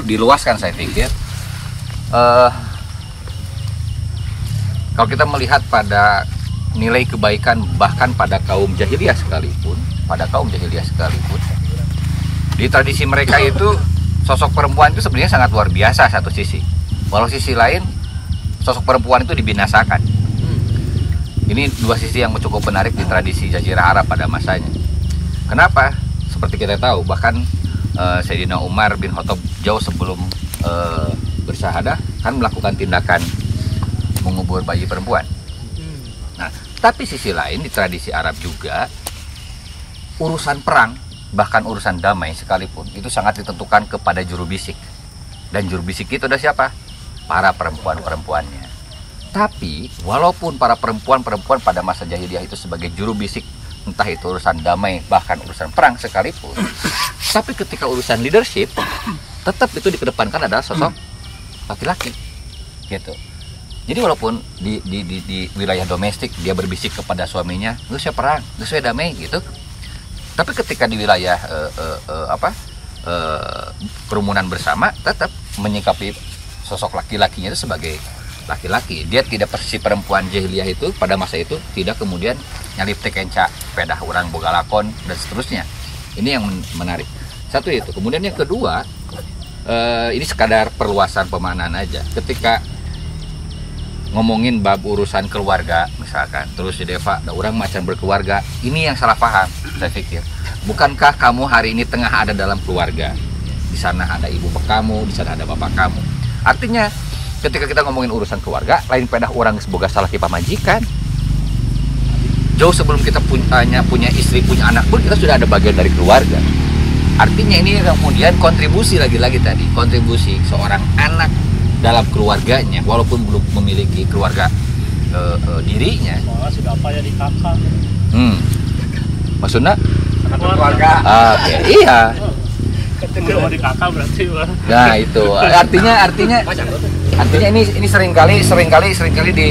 diluaskan saya pikir. Kalau kita melihat pada nilai kebaikan bahkan pada kaum jahiliyah sekalipun, di tradisi mereka itu sosok perempuan itu sebenarnya sangat luar biasa satu sisi. Walau sisi lain sosok perempuan itu dibinasakan. Ini dua sisi yang cukup menarik di tradisi Jazirah Arab pada masanya. Kenapa? Seperti kita tahu, bahkan Sayyidina Umar bin Khattab jauh sebelum bersyahadah kan melakukan tindakan mengubur bayi perempuan. Nah, tapi sisi lain di tradisi Arab juga urusan perang, bahkan urusan damai sekalipun itu sangat ditentukan kepada juru bisik. Dan juru bisik itu ada siapa? Para perempuan-perempuannya. Tapi walaupun para perempuan-perempuan pada masa jahiliyah itu sebagai juru bisik, entah itu urusan damai bahkan urusan perang sekalipun, tapi ketika urusan leadership tetap itu dikedepankan adalah sosok laki-laki. gitu. Jadi walaupun di wilayah domestik dia berbisik kepada suaminya, "Gue saya perang, gue saya damai," gitu. Tapi ketika di wilayah kerumunan bersama, tetap menyikapi sosok laki-lakinya itu sebagai laki-laki. Dia tidak persis perempuan jahiliyah itu pada masa itu tidak kemudian nyalip tekenca, pedah orang boga lakon dan seterusnya. Ini yang menarik. Satu itu. Kemudian yang kedua, ini sekadar perluasan pemaknaan aja. Ketika ngomongin bab urusan keluarga misalkan, terus di Deva ada orang macan berkeluarga, ini yang salah paham saya pikir. Bukankah kamu hari ini tengah ada dalam keluarga? Di sana ada ibu kamu, di sana ada bapak kamu. Artinya ketika kita ngomongin urusan keluarga, lain pedah orang semoga salah kipa majikan. Jauh sebelum kita punya istri, punya anak pun kita sudah ada bagian dari keluarga. Artinya ini kemudian kontribusi lagi-lagi tadi, kontribusi seorang anak dalam keluarganya, walaupun belum memiliki keluarga dirinya. Sudah apa ya di kakak? Maksudnya? Anak keluarga. Oke, iya. Ketemu di kakak berarti. Nah itu, artinya ini seringkali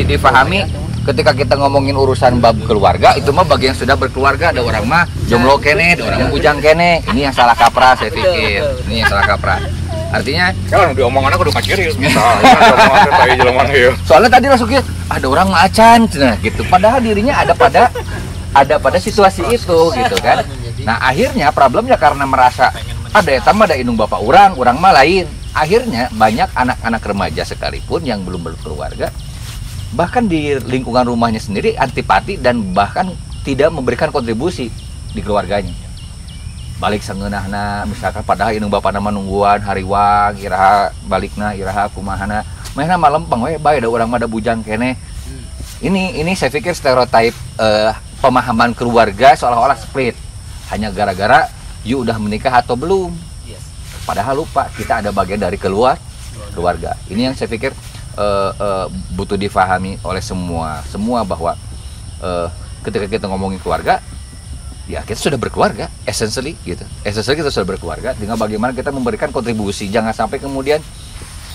difahami ketika kita ngomongin urusan bab keluarga, itu mah bagi yang sudah berkeluarga, ada orang mah jomblo kene, ada orang mah bujang kene. Ini yang salah kaprah saya pikir. Ini yang salah kaprah. Artinya kan diomongan aku udah kaciri. Soalnya tadi langsung ada orang macan nah gitu. Padahal dirinya ada pada situasi itu gitu kan. Nah, akhirnya problemnya karena merasa ada ada indung bapak orang mah lain. Akhirnya banyak anak-anak remaja sekalipun yang belum berkeluarga, bahkan di lingkungan rumahnya sendiri antipati dan bahkan tidak memberikan kontribusi di keluarganya. Balik sangeunahna misalkan padahal indung bapak nama nungguan hariwang iraha balikna iraha kumahana mainna malempeng we bae da urang mah da bujang kene. Ini saya pikir stereotip pemahaman keluarga seolah-olah split hanya gara-gara you udah menikah atau belum. Padahal lupa kita ada bagian dari keluarga. Ini yang saya pikir butuh difahami oleh semua bahwa ketika kita ngomongin keluarga, ya kita sudah berkeluarga, essentially gitu. Essentially kita sudah berkeluarga, tinggal bagaimana kita memberikan kontribusi. Jangan sampai kemudian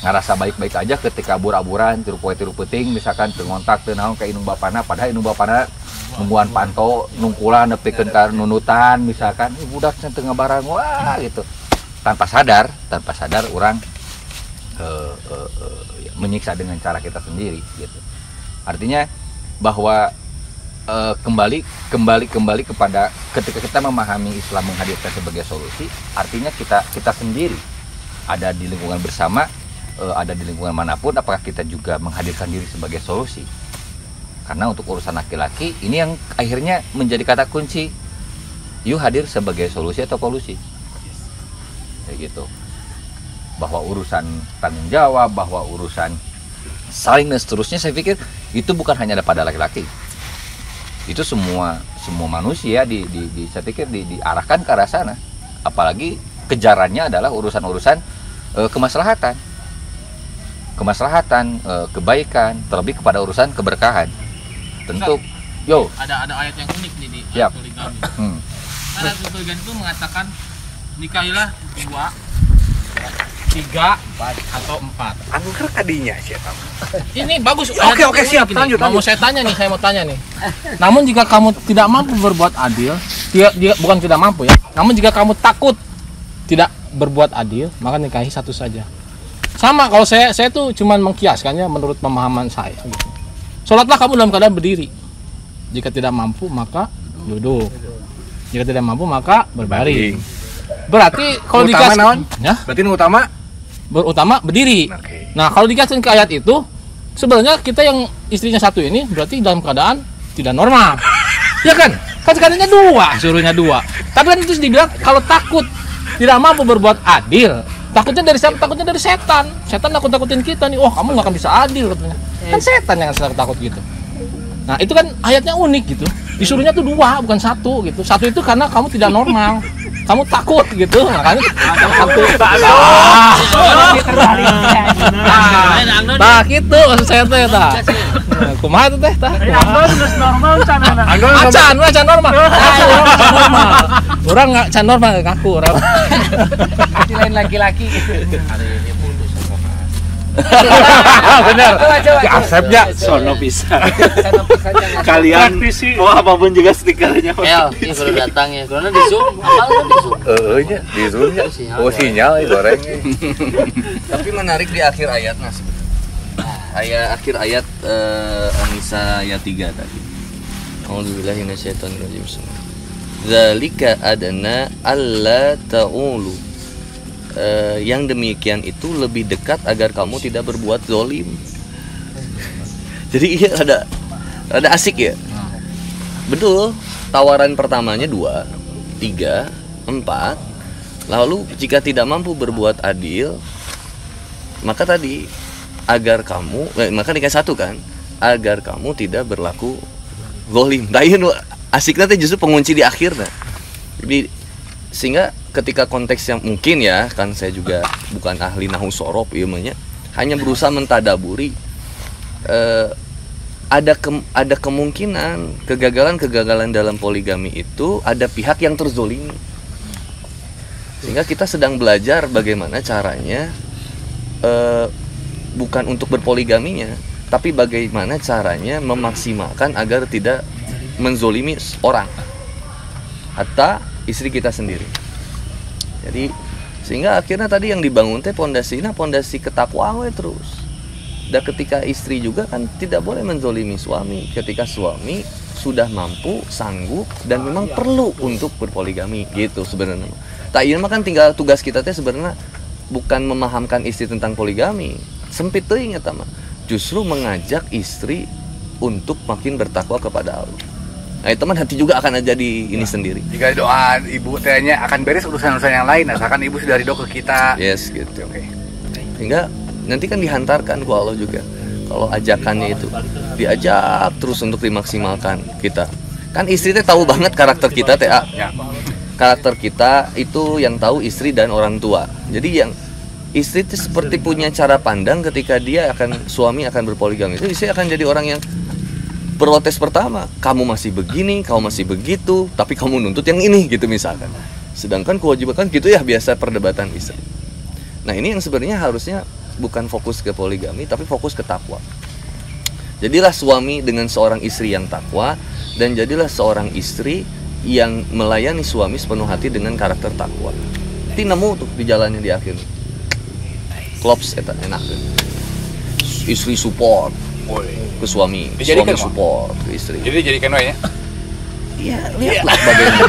ngerasa baik-baik aja ketika abur-aburan, tiru poe tiru peuting misalkan teu ngontak teu naon ka indung bapana, padahal indung bapana nungguan panto, nungkulan nepikeun ka nunutan misalkan, budak teu ngabarang wah gitu. Tanpa sadar orang menyiksa dengan cara kita sendiri gitu. Artinya bahwa kembali kepada ketika kita memahami Islam menghadirkan sebagai solusi, artinya kita sendiri ada di lingkungan bersama, ada di lingkungan manapun, apakah kita juga menghadirkan diri sebagai solusi? Karena untuk urusan laki-laki ini yang akhirnya menjadi kata kunci, you hadir sebagai solusi atau kolusi, kayak gitu. Bahwa urusan tanggung jawab, bahwa urusan saling dan seterusnya, saya pikir itu bukan hanya ada pada laki-laki. Itu semua manusia saya pikir diarahkan ke arah sana. Apalagi kejarannya adalah urusan-urusan kemaslahatan, kebaikan, terlebih kepada urusan keberkahan. Tentu, ada ayat yang unik nih di Yap. poligami. Ada poligami itu mengatakan nikahilah 2, 3, 4 atau 4. Angker kadinya siapa? Ini bagus. Oke, siap. Lanjut. Mau saya mau tanya nih. Namun jika kamu tidak mampu berbuat adil, bukan tidak mampu ya. Namun jika kamu takut tidak berbuat adil, maka nikahi satu saja. Sama kalau saya tuh cuman mengkiaskannya menurut pemahaman saya gitu. Sholatlah kamu dalam keadaan berdiri. Jika tidak mampu maka duduk. Jika tidak mampu maka berbaring. Berarti kalau dikasih ya? Berarti utama berdiri. Okay. Nah, kalau dikasih ke ayat itu, sebenarnya kita yang istrinya satu ini berarti dalam keadaan tidak normal. Ya kan? Katanya 2, suruhnya 2. Tapi kan itu dibilang kalau takut tidak mampu berbuat adil, takutnya dari siapa? Takutnya dari setan. Setan takut-takutin kita nih. Oh, kamu nggak akan bisa adil katanya. Kan setan yang takut gitu. Nah, itu kan ayatnya unik gitu. Disuruhnya tuh 2 bukan 1 gitu. 1 itu karena kamu tidak normal. Kamu takut gitu, makanya satu. Nah, gitu maksud saya teh tah. Kumaha teh tah? Normal can normal. Orang enggak can normal ngaku orang. Lain laki-laki. Hari ini putus Bener. Coba. Asepnya Sono bisa. Sana bisa jangan. Kalian mau apapun juga stikernya. Ini kalau datang ya, kalau di zoom, apal kan di zoom. Nya di zoom nya. Oh sinyal goreng. Tapi menarik di akhir ayat akhir ayat An-Nisa ayat 3 tadi. A'udzubillahi minasyaitonirrajim. Zalika adana alla ta'ulu. Yang demikian itu lebih dekat agar kamu tidak berbuat zalim. Jadi iya ada asik ya. Betul. Tawaran pertamanya 2, 3, 4. Lalu jika tidak mampu berbuat adil, maka tadi agar kamu maka dikasih 1 kan, agar kamu tidak berlaku zalim. Lain asiknya teh justru pengunci di akhir nah. Jadi sehingga ketika konteks yang mungkin ya kan saya juga bukan ahli nahu sorof ilmunya, hanya berusaha mentadaburi ada kemungkinan kegagalan dalam poligami itu ada pihak yang terzolimi, sehingga kita sedang belajar bagaimana caranya bukan untuk berpoligaminya, tapi bagaimana caranya memaksimalkan agar tidak menzolimi orang atau istri kita sendiri. Jadi sehingga akhirnya tadi yang dibangun teh pondasi ketakwaan terus. Dan ketika istri juga kan tidak boleh menzolimi suami ketika suami sudah mampu, sanggup dan memang perlu untuk berpoligami gitu sebenarnya. Tak ini mah kan tinggal tugas kita teh sebenarnya bukan memahamkan istri tentang poligami. Sempit teuing eta mah. Justru mengajak istri untuk makin bertakwa kepada Allah. Nah, teman hati juga akan jadi ini sendiri. Jika doa ibu tehnya akan beres urusan-urusan yang lain, asalkan ibu sudah ridho ke kita. Yes, gitu. Oke. Sehingga nanti kan dihantarkan ku Allah juga. Kalau ajakannya itu diajak terus untuk dimaksimalkan kita. Kan istri teh tahu banget karakter kita teh. Ya. Karakter kita itu yang tahu istri dan orang tua. Jadi yang istri itu seperti punya cara pandang ketika suami akan berpoligami. Itu istri akan jadi orang yang protes pertama, kamu masih begini, kamu masih begitu, tapi kamu nuntut yang ini gitu misalkan. Sedangkan kewajiban kan gitu ya biasa perdebatan istri. Nah ini yang sebenarnya harusnya bukan fokus ke poligami, tapi fokus ke takwa. Jadilah suami dengan seorang istri yang takwa, dan jadilah seorang istri yang melayani suami sepenuh hati dengan karakter takwa. Nanti nemu tuh di jalannya di akhir. Klops eta enak. Istri support ke suami, dijadikan suami support ke istri. Jadi jadikan wae ya. Iya, lihatlah bagaimana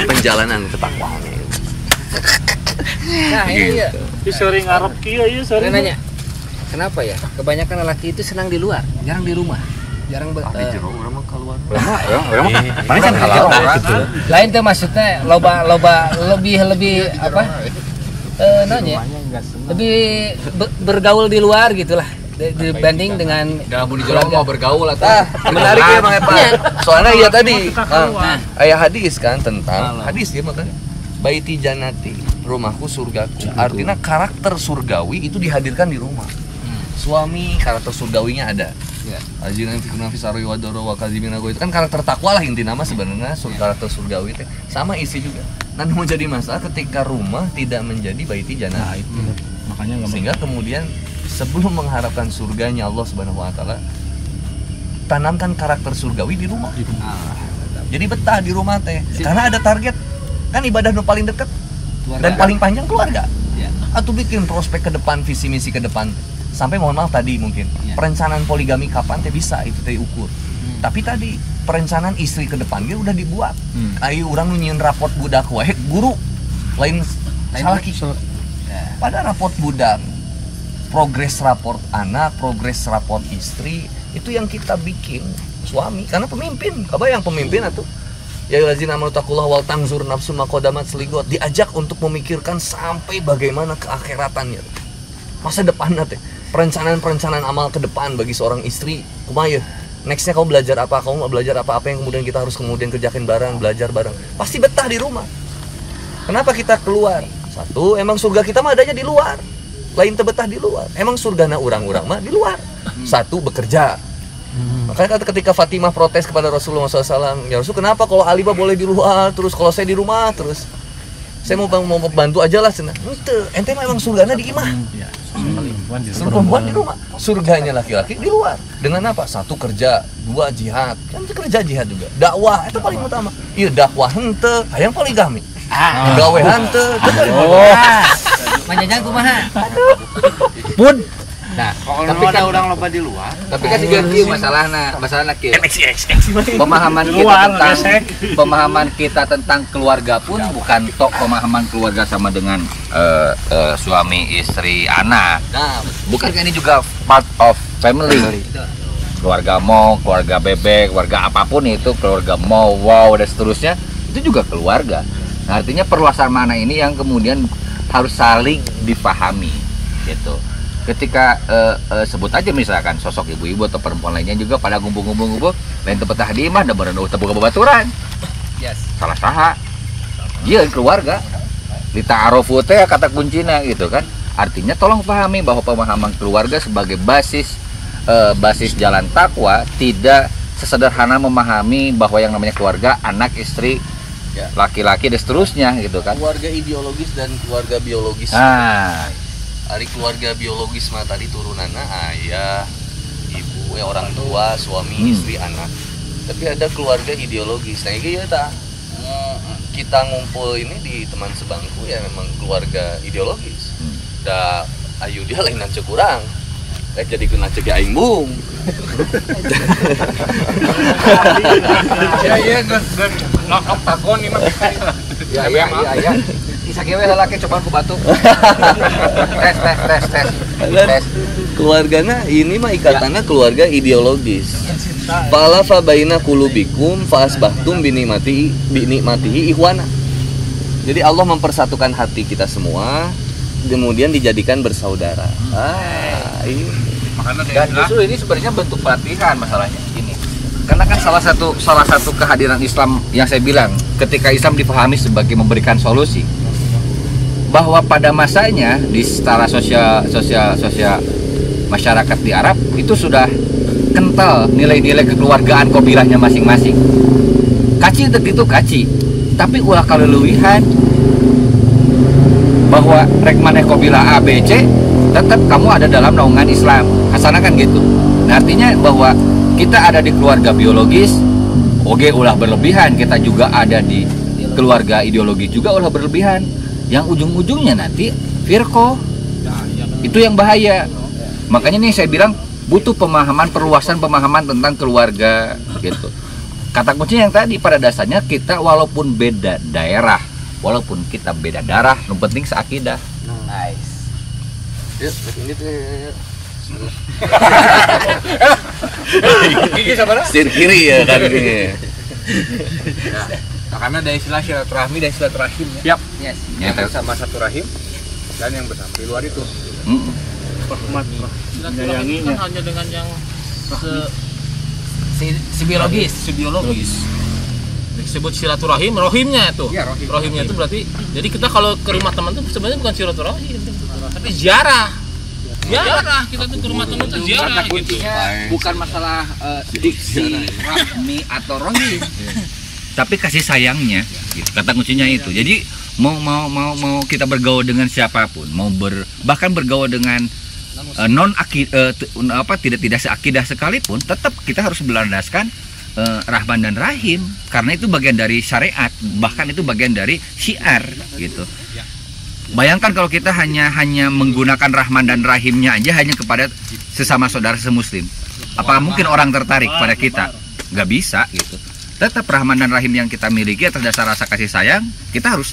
penjalanan ketakwaan. Nah, ini ya. Sering ngarep kieu ieu sering. Nanya. Kenapa ya? Kebanyakan lelaki itu senang di luar, jarang di rumah. Jarang Urang mah keluar. Mana kan halal Lain tuh maksudnya loba lebih apa? Nanya. Lebih bergaul di luar gitulah. Dibanding dengan dalam di Jawa mau bergaul atau menarik ya Bang Epa. Soalnya ya tadi ayat hadis kan tentang hadis dia makanya baiti janati, rumahku surgaku. Artinya karakter surgawi itu dihadirkan di rumah. Suami karakter surgawinya ada. Ajinan fikuna fisarwi wadoro wa kazimina itu kan karakter takwa lah inti nama sebenarnya karakter surgawi itu sama istri juga. Nah mau jadi masalah ketika rumah tidak menjadi baiti janati. Makanya sehingga kemudian sebelum mengharapkan surganya Allah Subhanahu wa taala, tanamkan karakter surgawi di rumah. Jadi betah di rumah teh. Karena ada target. Kan ibadah nu paling dekat dan paling panjang keluarga. Atau bikin prospek ke depan, visi misi ke depan. Sampai mohon maaf tadi mungkin perencanaan poligami kapan teh bisa itu teh ukur. Tapi tadi perencanaan istri ke depan dia udah dibuat. Ayo orang nyieun raport budak wae guru. Lain salah kita. Pada raport budak progres raport anak, progres raport istri, itu yang kita bikin suami, karena pemimpin, yang pemimpin atau ya lazina amanu taqullah wal tanzur nafsun ma qaddamat seligot, diajak untuk memikirkan sampai bagaimana keakhiratannya, masa depannya teh, perencanaan amal ke depan bagi seorang istri. Kumaha nextnya kamu belajar apa, yang kemudian kita harus kerjakan bareng, belajar bareng, pasti betah di rumah. Kenapa kita keluar? Satu, emang surga kita mah adanya di luar. Lain tebetah di luar. Emang surgana urang-urang mah di luar. Satu, bekerja. Makanya ketika Fatimah protes kepada Rasulullah SAW, ya Rasul kenapa kalau Ali boleh di luar terus, kalau saya di rumah terus? saya mau bantu aja lah cenah. Henteu, ente mah emang surgana di imah. Suruh perempuan di rumah, surganya laki-laki di luar. Dengan apa? 1 kerja, 2 jihad. Kan kerja jihad juga. Dakwah itu paling utama. Iya dakwah henteu, hayang poligami. Gawe henteu, itu paling utama. Manjajang kumaha? Pun Nah, tapi kan orang loba di luar. Tapi kan juga kieu masalahna kieu. Pemahaman kita tentang keluarga pun bukan tok pemahaman keluarga sama dengan suami, istri, anak. Nah, Bukankah ini juga part of family? Keluarga mau, keluarga bebek, keluarga apapun itu, keluarga mau, wow dan seterusnya, itu juga keluarga. Nah, artinya perluasan mana ini yang kemudian harus saling dipahami gitu. Ketika sebut aja misalkan sosok ibu-ibu atau perempuan lainnya juga pada ngumpul-ngumpul lain tempat di imah da berenang terbuka babaturan. Yes. Salah saha. Iya keluarga. Di ta'arufu teh kata kuncinya gitu kan. Artinya tolong pahami bahwa pemahaman keluarga sebagai basis jalan takwa tidak sesederhana memahami bahwa yang namanya keluarga anak, istri, laki-laki dan seterusnya gitu kan. Keluarga ideologis dan keluarga biologis. Hari keluarga biologis mah tadi turunanna ayah, ibu, orang tua, suami, istri, anak. Tapi ada keluarga ideologis. Nah iya ta. Kita ngumpul ini di teman sebangku ya memang keluarga ideologis. Da ayu dia lain cek kurang. Kayak jadi kena cek aing bung. Iya lokap takon ini mah. Ya. Isa gewe lalaki coba ku batu. tes. Keluargana ini mah ikatannya keluarga ideologis. Fala fa baina qulubikum fa asbahtum binikmatihi ikhwana. Jadi Allah mempersatukan hati kita semua, kemudian dijadikan bersaudara. Ini. Dan justru ini sebenarnya bentuk pelatihan masalahnya ini. Karena kan salah satu kehadiran Islam yang saya bilang, ketika Islam dipahami sebagai memberikan solusi, bahwa pada masanya di setara sosial masyarakat di Arab itu sudah kental nilai-nilai kekeluargaan kabilahnya masing-masing. Kaci begitu kaci, tapi ulah kaleueuwihan bahwa rek maneh kabilah A B C tetap kamu ada dalam naungan Islam. Asana kan gitu. Nah, artinya bahwa kita ada di keluarga biologis, oke ulah berlebihan, kita juga ada di keluarga ideologis juga ulah berlebihan. Yang ujung-ujungnya nanti firqah. Itu yang bahaya. Makanya nih saya bilang butuh perluasan pemahaman tentang keluarga gitu. Kata kuncinya yang tadi pada dasarnya kita walaupun beda daerah, walaupun kita beda darah, yang penting seakidah. Nice. Yuk, ini tuh. Gigi sabar. Setir kiri ya kan ini. Karena ada istilah silaturahmi dan silaturahim ya. Yap. Yes. Yang sama satu rahim dan yang bersama di luar itu. Silaturahmi kan hanya dengan yang Si biologis. Disebut silaturahim, rohimnya itu. Iya, rohim. Rohimnya itu berarti jadi kita kalau ke rumah teman tuh sebenarnya bukan silaturahim, tapi ziarah. Ziarah kita tuh ke rumah teman tuh ziarah gitu. Bukan masalah diksi, rahmi atau rohim. Tapi kasih sayangnya gitu. Kata kuncinya itu. Jadi mau kita bergaul dengan siapapun, bahkan bergaul dengan tidak seakidah sekalipun, tetap kita harus berlandaskan Rahman dan Rahim, karena itu bagian dari syariat, bahkan itu bagian dari syiar gitu. Bayangkan kalau kita hanya menggunakan Rahman dan Rahimnya aja hanya kepada sesama saudara semuslim, apakah mungkin orang tertarik pada kita? Nggak bisa gitu. Tetap Rahman dan Rahim yang kita miliki atas dasar rasa kasih sayang, kita harus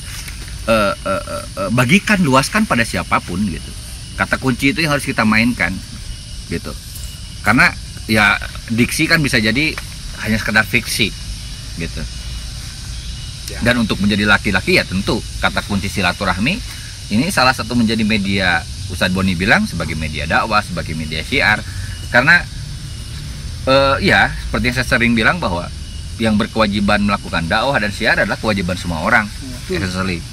bagikan, luaskan pada siapapun gitu. Kata kunci itu yang harus kita mainkan gitu. Karena ya diksi kan bisa jadi hanya sekedar fiksi gitu. Dan untuk menjadi laki-laki ya tentu kata kunci silaturahmi ini salah satu menjadi media, Ustadz Boni bilang, sebagai media dakwah, sebagai media syiar. Karena ya seperti yang saya sering bilang bahwa yang berkewajiban melakukan dakwah dan syiar adalah kewajiban semua orang, essentially.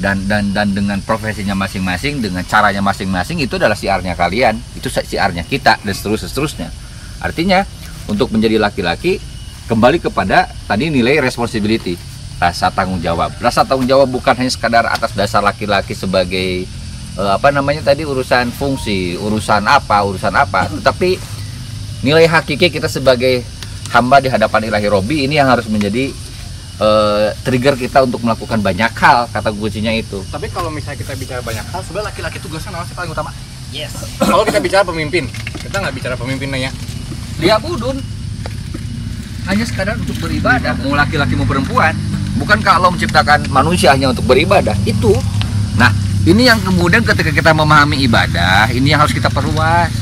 Dan dengan profesinya masing-masing, dengan caranya masing-masing, itu adalah syiarnya kalian, itu syiarnya kita, dan seterusnya. Artinya untuk menjadi laki-laki kembali kepada tadi nilai responsibility. rasa tanggung jawab. Rasa tanggung jawab bukan hanya sekadar atas dasar laki-laki sebagai urusan fungsi, urusan apa, tetapi nilai hakiki kita sebagai hamba di hadapan Ilahi Robbi ini yang harus menjadi trigger kita untuk melakukan banyak hal, kata kuncinya itu. Tapi kalau misalnya kita bicara banyak hal, sebenarnya laki-laki tugasnya apa sih paling utama? Yes. Kalau kita bicara pemimpin, kita nggak bicara pemimpinnya ya. Dia budun hanya sekadar untuk beribadah, mau laki-laki mau perempuan. Bukankah Allah menciptakan manusia hanya untuk beribadah? Itu. Nah, ini yang kemudian ketika kita memahami ibadah, ini yang harus kita perluas.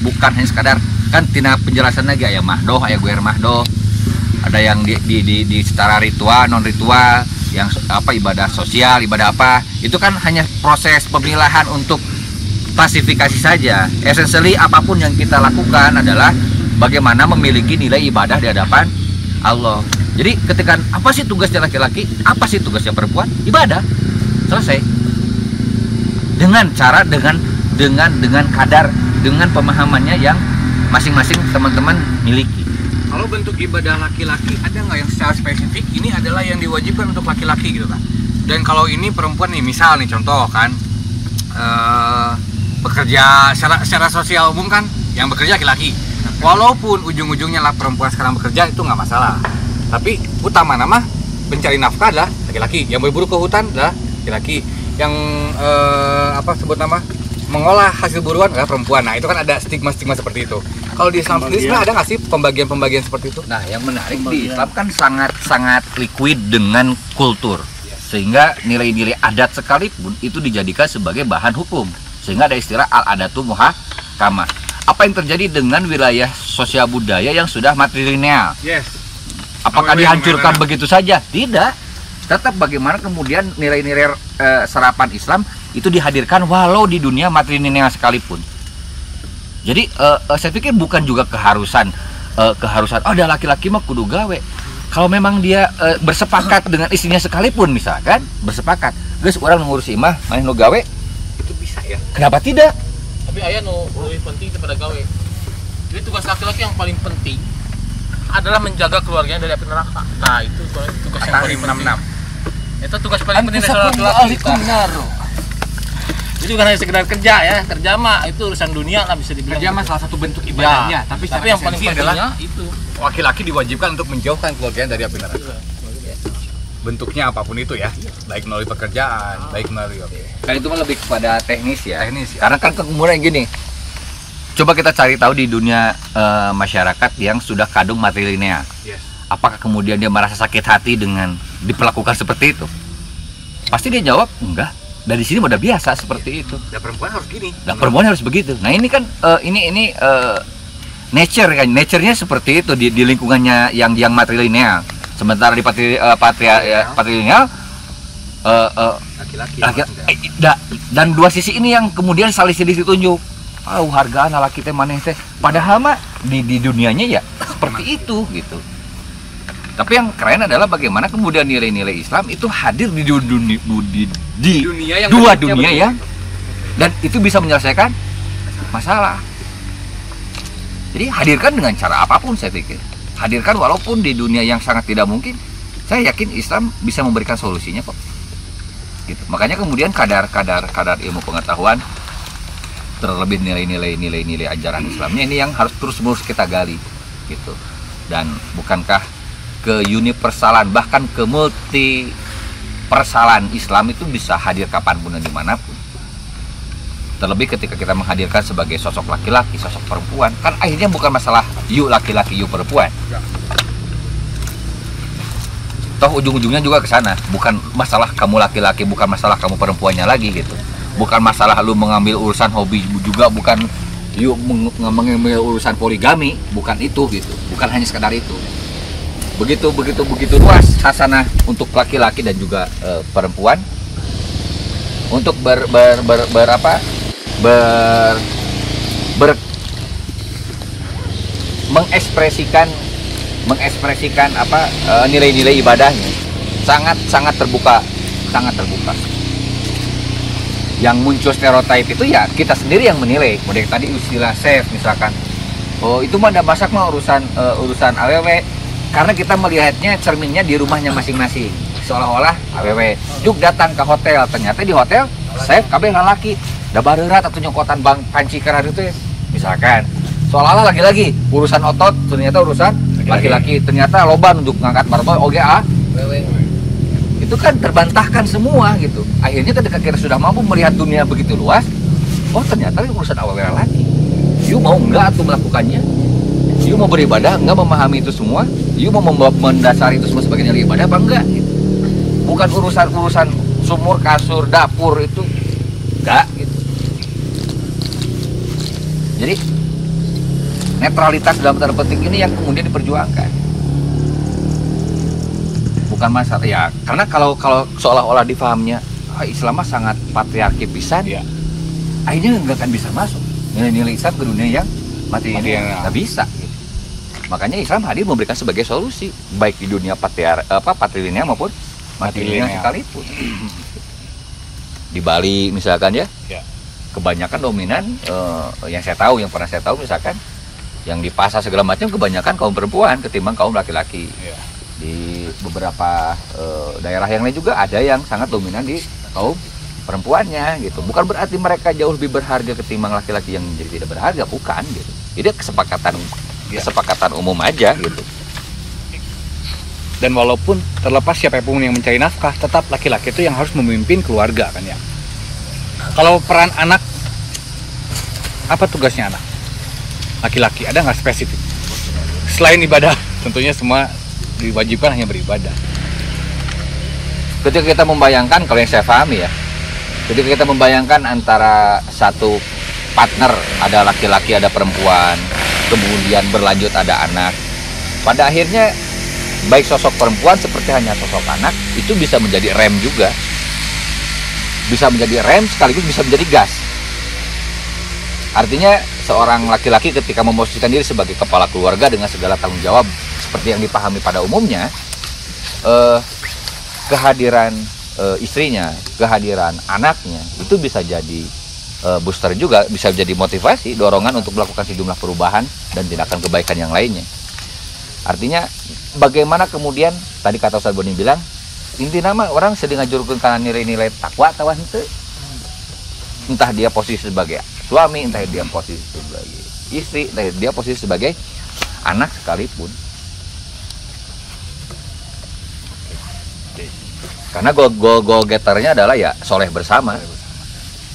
Bukan hanya sekadar, kan tina penjelasan lagi ayah mahdoh, ayah guer mahdoh. Ada yang di secara ritual, non ritual, yang ibadah sosial, ibadah apa. Itu kan hanya proses pemilahan untuk klasifikasi saja. Essentially apapun yang kita lakukan adalah bagaimana memiliki nilai ibadah di hadapan Allah. Jadi ketika apa sih tugasnya laki-laki, apa sih tugasnya perempuan? Ibadah. Selesai. Dengan cara dengan kadar, dengan pemahamannya yang masing-masing teman-teman miliki. Kalau bentuk ibadah laki-laki ada nggak yang secara spesifik ini adalah yang diwajibkan untuk laki-laki gitu kan? Dan kalau ini perempuan nih, misal nih contoh kan, bekerja secara sosial umum kan, yang bekerja laki-laki. Walaupun ujung-ujungnya lah perempuan sekarang bekerja itu nggak masalah. Tapi utama nama mencari nafkah adalah laki-laki. Yang berburu ke hutan adalah laki-laki. Yang sebut nama mengolah hasil buruan adalah perempuan. Nah itu kan ada stigma-stigma seperti itu. Kalau di Islam sendiri sebenarnya ada nggak sih pembagian-pembagian seperti itu? Nah yang menarik di Islam kan sangat liquid dengan kultur, sehingga nilai-nilai adat sekalipun itu dijadikan sebagai bahan hukum, sehingga ada istilah al-adatu muhakamah. Apa yang terjadi dengan wilayah sosial budaya yang sudah matrilineal? Yes. Apakah dihancurkan begitu saja? Tidak. Tetap bagaimana kemudian nilai-nilai serapan Islam itu dihadirkan walau di dunia matrilineal sekalipun. Jadi saya pikir bukan juga keharusan ada laki-laki mah kudu gawe. Kalau memang dia bersepakat dengan istrinya sekalipun misalkan, bersepakat, guys orang ngurus imah, mana nu gawe, itu bisa ya. Kenapa tidak? Tapi ayah lebih penting daripada gawe. Jadi tugas laki-laki yang paling penting adalah menjaga keluarganya dari api neraka. Nah itu tugas yang paling penting. Itu tugas paling penting dari laki-laki. Itu bukan hanya sekedar kerja ya, kerja mah itu urusan dunia lah bisa dibilang. Kerja mah salah satu bentuk ibadahnya, tapi yang paling penting adalah itu laki-laki diwajibkan untuk menjauhkan keluarganya dari api neraka. Bentuknya apapun itu ya, baik melalui pekerjaan, baik melalui Kan itu mah lebih kepada teknis ya. Karena kan kemudian gini, coba kita cari tahu di dunia masyarakat yang sudah kadung matrilineal. Yes. Apakah kemudian dia merasa sakit hati dengan diperlakukan seperti itu? Pasti dia jawab enggak. Dari sini udah biasa seperti itu. Dan perempuan harus gini. Dan perempuan harus begitu. Nah ini kan ini nature kan, nature-nya seperti itu di lingkungannya yang matrilineal. Sementara di patrilineal laki-laki dan dua sisi ini yang kemudian saling ditunjuk. Hargaan laki teh maneh teh. Padahal mah di dunianya ya seperti itu gitu. Tapi yang keren adalah bagaimana kemudian nilai-nilai Islam itu hadir di dua dunia yang dan itu bisa menyelesaikan masalah. Jadi hadirkan dengan cara apapun saya pikir. Hadirkan walaupun di dunia yang sangat tidak mungkin. Saya yakin Islam bisa memberikan solusinya kok. Gitu. Makanya kemudian kadar ilmu pengetahuan terlebih nilai ajaran Islamnya ini yang harus terus-menerus kita gali gitu. Dan bukankah ke universalan bahkan ke multi persalan Islam itu bisa hadir kapanpun dan dimanapun. Terlebih ketika kita menghadirkan sebagai sosok laki-laki, sosok perempuan, kan akhirnya bukan masalah you laki-laki, you perempuan. Toh ujung-ujungnya juga ke sana, bukan masalah kamu laki-laki, bukan masalah kamu perempuannya lagi gitu. Bukan masalah lu mengambil urusan hobi juga, bukan you mengambil urusan poligami, bukan itu gitu. Bukan hanya sekadar itu. Begitu luas hasanah untuk laki-laki dan juga perempuan untuk mengekspresikan nilai-nilai ibadahnya sangat terbuka. Yang muncul stereotip itu ya kita sendiri yang menilai. Model tadi istilah chef misalkan, oh itu mah ada masak mah urusan awewe. Karena kita melihatnya cerminnya di rumahnya masing-masing. seolah-olah awewe juk datang ke hotel, ternyata di hotel saya kabeh lalaki da bareurat atau nyokotan bang panci karena itu misalkan seolah-olah lagi-lagi urusan otot ternyata urusan laki-laki ternyata loba untuk ngangkat barbel oge itu kan terbantahkan semua gitu. Akhirnya ketika kita sudah mampu melihat dunia begitu luas, oh ternyata ini urusan awewe laki. You mau enggak tuh melakukannya? You mau beribadah enggak memahami itu semua? You mau mendasari itu semua sebagai nilai ibadah apa enggak? Gitu. Bukan urusan sumur, kasur, dapur itu enggak gitu. Jadi netralitas dalam tanda petik ini yang kemudian diperjuangkan. Bukan masalah ya, karena kalau seolah-olah dipahamnya Islam sangat patriarki pisan, ya. Akhirnya nggak akan bisa masuk nilai-nilai Islam ke dunia yang mati ini nggak bisa. Gitu. Makanya Islam hadir memberikan sebagai solusi baik di dunia patrilineal maupun matrilineal sekalipun. Di Bali misalkan ya, kebanyakan dominan yang saya tahu, yang pernah saya tahu misalkan yang di pasar segala macam kebanyakan kaum perempuan ketimbang kaum laki-laki. Ya. Di beberapa daerah yang lain juga ada yang sangat dominan di kaum perempuannya gitu. Bukan berarti mereka jauh lebih berharga ketimbang laki-laki yang jadi tidak berharga, bukan gitu. Jadi kesepakatan umum aja gitu. Dan walaupun terlepas siapapun yang mencari nafkah, tetap laki-laki itu yang harus memimpin keluarga kan ya. Kalau peran anak, apa tugasnya anak? Laki-laki ada nggak spesifik? Selain ibadah, tentunya semua diwajibkan hanya beribadah. Ketika kita membayangkan, kalau yang saya pahami ya, ketika kita membayangkan antara satu partner, ada laki-laki, ada perempuan, kemudian berlanjut ada anak, pada akhirnya baik sosok perempuan seperti hanya sosok anak, itu bisa menjadi rem juga. Bisa menjadi rem sekaligus bisa menjadi gas. Artinya seorang laki-laki ketika memposisikan diri sebagai kepala keluarga dengan segala tanggung jawab seperti yang dipahami pada umumnya, kehadiran istrinya, kehadiran anaknya itu bisa jadi booster juga, bisa jadi motivasi, dorongan untuk melakukan sejumlah perubahan dan tindakan kebaikan yang lainnya. Artinya bagaimana kemudian tadi kata Ustaz Boni bilang, inti nama orang sedang ngajurkeun kana nilai-nilai takwa atau henteu. Entah dia posisi sebagai suami, entah dia posisi sebagai istri, entah dia posisi sebagai anak sekalipun. Karena goal getternya adalah ya soleh bersama,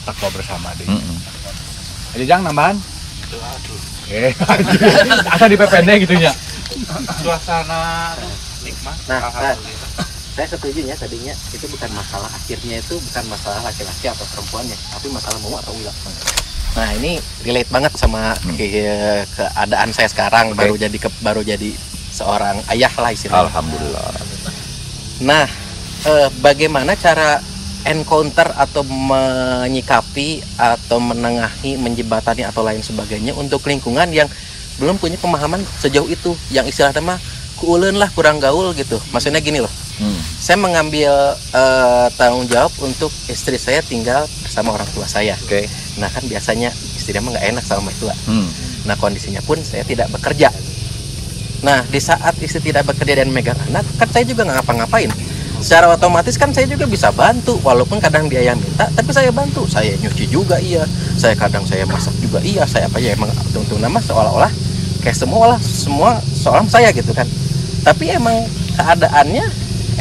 takwa bersama deh. Ada jang nambahan? Asal di PPN gitu ya. Suasana nikmat. Nah, saya setuju ya tadinya itu bukan masalah, akhirnya itu bukan masalah laki-laki atau perempuannya, tapi masalah mau atau enggak. Nah ini relate banget sama keadaan saya sekarang, baru jadi seorang ayah lah istilahnya. Alhamdulillah. Nah bagaimana cara encounter atau menyikapi atau menengahi, menjembatani atau lain sebagainya untuk lingkungan yang belum punya pemahaman sejauh itu, yang istilahnya mah kuuleun lah, kurang gaul gitu. Maksudnya gini loh, saya mengambil tanggung jawab untuk istri saya tinggal bersama orang tua saya. Nah kan biasanya istrinya mah nggak enak sama mertua. Nah kondisinya pun saya tidak bekerja. Nah di saat istri tidak bekerja dan megang anak, kan saya juga nggak ngapa-ngapain. Secara otomatis kan saya juga bisa bantu, walaupun kadang dia yang minta, tapi saya bantu. Saya nyuci juga iya, saya kadang saya masak juga iya, saya apa ya emang untung nama seolah-olah kayak semua soal saya gitu kan. Tapi emang keadaannya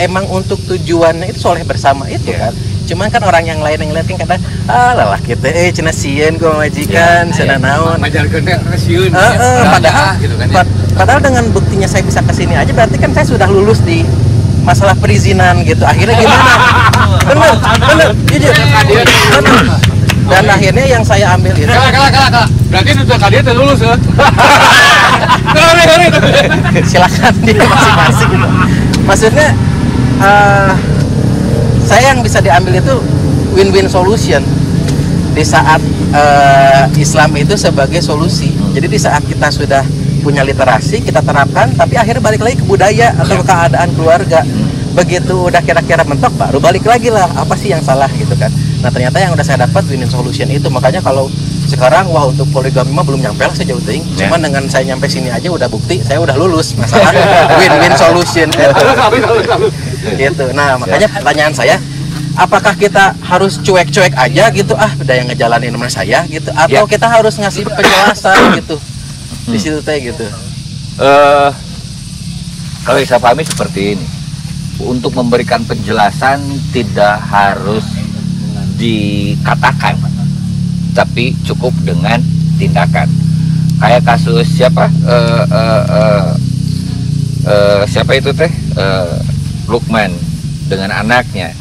emang untuk tujuannya itu soleh bersama itu kan. Cuman kan orang yang lain yang lihat kan kadang lah kita cenah sieun ku majikan cenah naon ngajarkeun sieun padahal gitu kan ya. Padahal dengan buktinya saya bisa kesini aja berarti kan saya sudah lulus di masalah perizinan gitu. Akhirnya gimana? Bener jujur. Dan akhirnya yang saya ambil itu berarti itu dia lulus ya. Silakan dia masing-masing gitu. Maksudnya saya yang bisa diambil itu win-win solution di saat Islam itu sebagai solusi. Jadi di saat kita sudah punya literasi, kita terapkan, tapi akhirnya balik lagi ke budaya atau ke keadaan keluarga. Begitu udah kira-kira mentok, baru balik lagi lah, apa sih yang salah gitu kan. Nah ternyata yang udah saya dapat win-win solution itu. Makanya kalau sekarang wah untuk poligami mah belum nyampe lah sejauh ting. Cuman dengan saya nyampe sini aja udah bukti saya udah lulus masalah win-win solution. Gitu. Nah, makanya pertanyaan saya, apakah kita harus cuek-cuek aja gitu, udah yang ngejalanin sama saya gitu, atau kita harus ngasih penjelasan gitu di situ teh gitu? Kalau yang saya pahami seperti ini, untuk memberikan penjelasan tidak harus dikatakan, tapi cukup dengan tindakan. Kayak kasus siapa? Siapa itu teh? Lukman dengan anaknya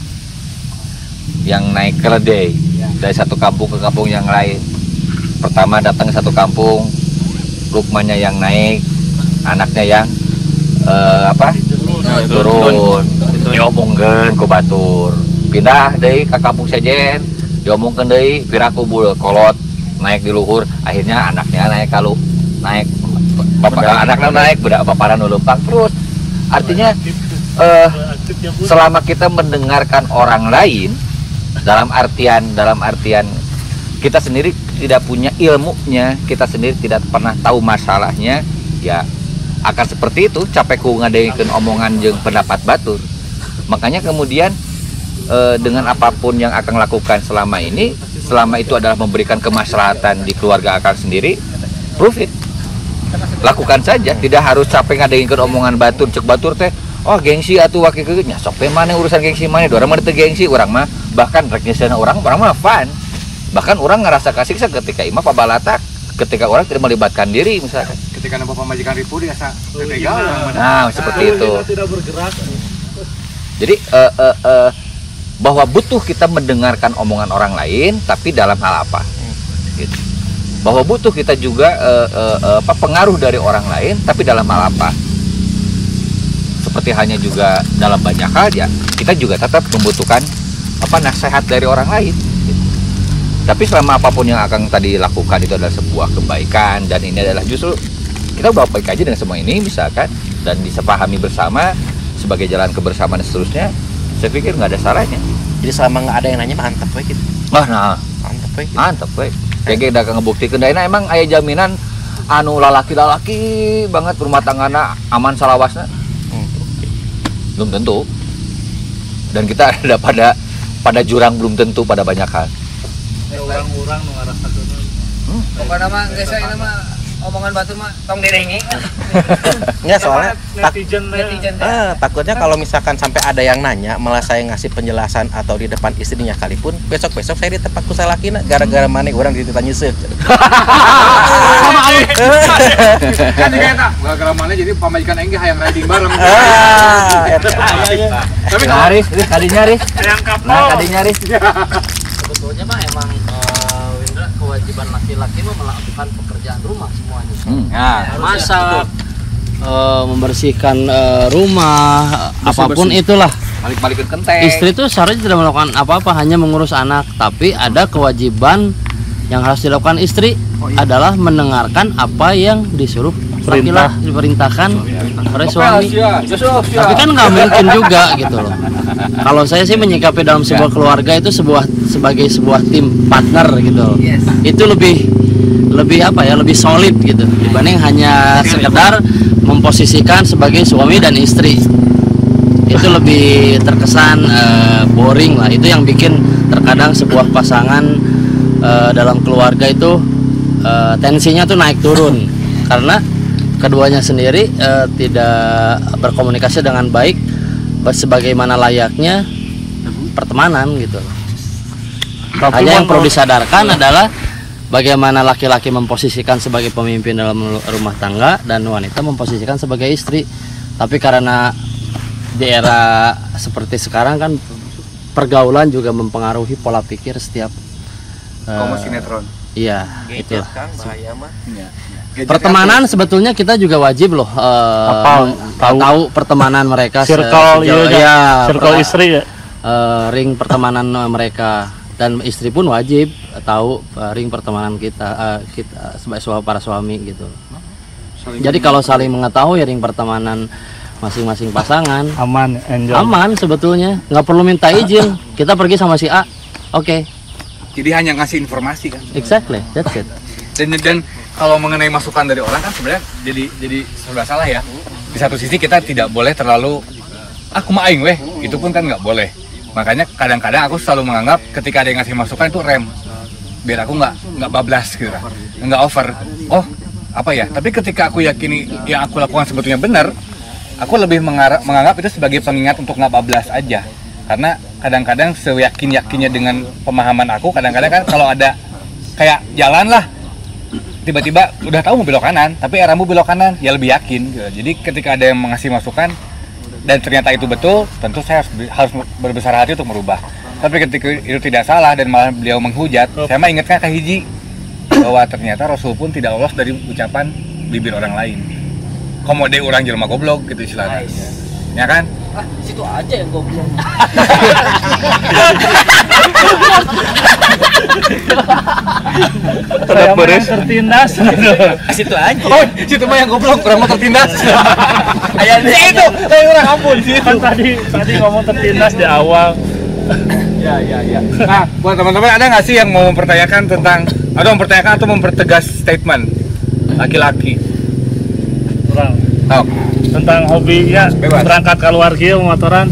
yang naik keledai dari satu kampung ke kampung yang lain. Pertama datang ke satu kampung, Lukmannya yang naik, anaknya yang turun. Diomongkeun ku batur. Pindah deui ka kampung sejen, diomongkeun deui piraku bul kolot naik di luhur. Akhirnya anaknya naik kalau naik bapak anaknya naik budak bapana nu leumpang terus. Artinya selama kita mendengarkan orang lain dalam artian kita sendiri tidak punya ilmunya, kita sendiri tidak pernah tahu masalahnya, ya akan seperti itu capek ku ngadeungkeun omongan jeung pendapat batur. Makanya kemudian dengan apapun yang akan lakukan selama ini, selama itu adalah memberikan kemaslahatan di keluarga akan sendiri, prove it. Lakukan saja, tidak harus capek ngadeungkeun omongan batur, cek batur teh oh gengsi atuh wakil nya sok teh mana urusan gengsi mana orang mah teu gengsi, orang mah bahkan rek nyeuseuna orang mah fun. Bahkan orang ngerasa kasiksa ketika imah pabalatak, ketika orang tidak melibatkan diri misalkan. Ketika nampak pemajikan ripu dia asa tegal. Nah, seperti itu. Tidak bergerak. Jadi bahwa butuh kita mendengarkan omongan orang lain, tapi dalam hal apa? Gitu. Bahwa butuh kita juga pengaruh dari orang lain, tapi dalam hal apa? Seperti hanya juga dalam banyak hal ya, kita juga tetap membutuhkan nasihat dari orang lain. Gitu. Tapi selama apapun yang akan tadi lakukan itu adalah sebuah kebaikan, dan ini adalah justru kita baik aja dengan semua ini misalkan, dan disepahami bersama sebagai jalan kebersamaan dan seterusnya, saya pikir nggak ada salahnya. Jadi selama nggak ada yang nanya mantap we gitu. Mantap we. Kayak udah ngebuktikan daina emang aya jaminan anu lalaki banget rumah tanggana aman salawasna. Belum tentu. Dan kita ada pada jurang belum tentu pada banyak hal. Orang-orang nu ngarasakeun. Pokoknya mah geus ini mah omongan batur mah tong direngi. Enggak, soalnya netizen takutnya kalau misalkan sampai ada yang nanya malah saya ngasih penjelasan atau di depan istrinya kalipun besok-besok saya ditepak ku salakina gara-gara mana orang ditanya seut. Kan eta gara-gara mana jadi pamajikan engge hayang riding bareng. Tapi Haris, kadinya Haris. Nah, kadinya Haris. Sebetulnya mah emang Windra kewajiban laki-laki mah melakukan pekerjaan rumah semuanya. Masak, membersihkan rumah, apapun itulah. Balik-balikin kenteng. Istri itu seharusnya tidak melakukan apa-apa, hanya mengurus anak. Tapi ada kewajiban yang harus dilakukan istri adalah mendengarkan apa yang disuruh diperintahkan oleh suami. Tapi kan nggak mungkin juga gitu loh. Kalau saya sih menyikapi dalam sebuah keluarga itu sebagai sebuah tim partner gitu loh. Itu lebih lebih solid gitu dibanding hanya sekedar memposisikan sebagai suami dan istri. Itu lebih terkesan boring lah. Itu yang bikin terkadang sebuah pasangan dalam keluarga itu tensinya tuh naik turun karena keduanya sendiri tidak berkomunikasi dengan baik sebagaimana layaknya pertemanan gitu. Hanya yang perlu disadarkan adalah bagaimana laki-laki memposisikan sebagai pemimpin dalam rumah tangga dan wanita memposisikan sebagai istri. Tapi karena di era seperti sekarang kan pergaulan juga mempengaruhi pola pikir setiap sinetron. Iya, itu. Bahaya mah. Pertemanan sebetulnya kita juga wajib loh tahu pertemanan mereka, circle circle istri ya. Ring pertemanan mereka, dan istri pun wajib tahu ring pertemanan kita sebagai para suami gitu. Jadi kalau saling mengetahui ring pertemanan masing-masing pasangan aman sebetulnya, nggak perlu minta izin. Kita pergi sama si A, oke. Jadi hanya ngasih informasi kan. Exactly, that's it. Dan kalau mengenai masukan dari orang kan sebenarnya jadi serba salah ya. Di satu sisi kita tidak boleh terlalu aku mah aing weh, itu pun kan nggak boleh. Makanya kadang-kadang aku selalu menganggap ketika ada yang ngasih masukan itu rem, biar aku nggak bablas gitu kan, nggak over. Oh apa ya? Tapi ketika aku yakini yang aku lakukan sebetulnya benar, aku lebih menganggap itu sebagai pengingat untuk nggak bablas aja. Karena kadang-kadang seyakin-yakinnya dengan pemahaman aku, kadang-kadang kan kalau ada kayak jalan lah, tiba-tiba udah tahu mau belok kanan, tapi arahmu belok kanan, ya lebih yakin gitu. Jadi ketika ada yang mengasih masukan dan ternyata itu betul, tentu saya harus berbesar hati untuk merubah. Tapi ketika itu tidak salah dan malah beliau menghujat, saya mah ingatkan ke hiji bahwa ternyata Rasul pun tidak lolos dari ucapan bibir orang lain. Komode orang jelema goblok gitu istilahnya. Ya kan? Ah, situ aja yang goblok. Saya mah yang tertindas. Situ aja. Oh, situ mah yang goblok, orang mau tertindas. Aya itu, saya orang ampun sih. Kan tadi ngomong tertindas di awal. Ya. Nah, buat teman-teman ada nggak sih yang mau mempertanyakan tentang atau mempertegas statement laki-laki? Kurang. Oh. Tentang hobi ya, Bebas. berangkat keluar kieu motoran.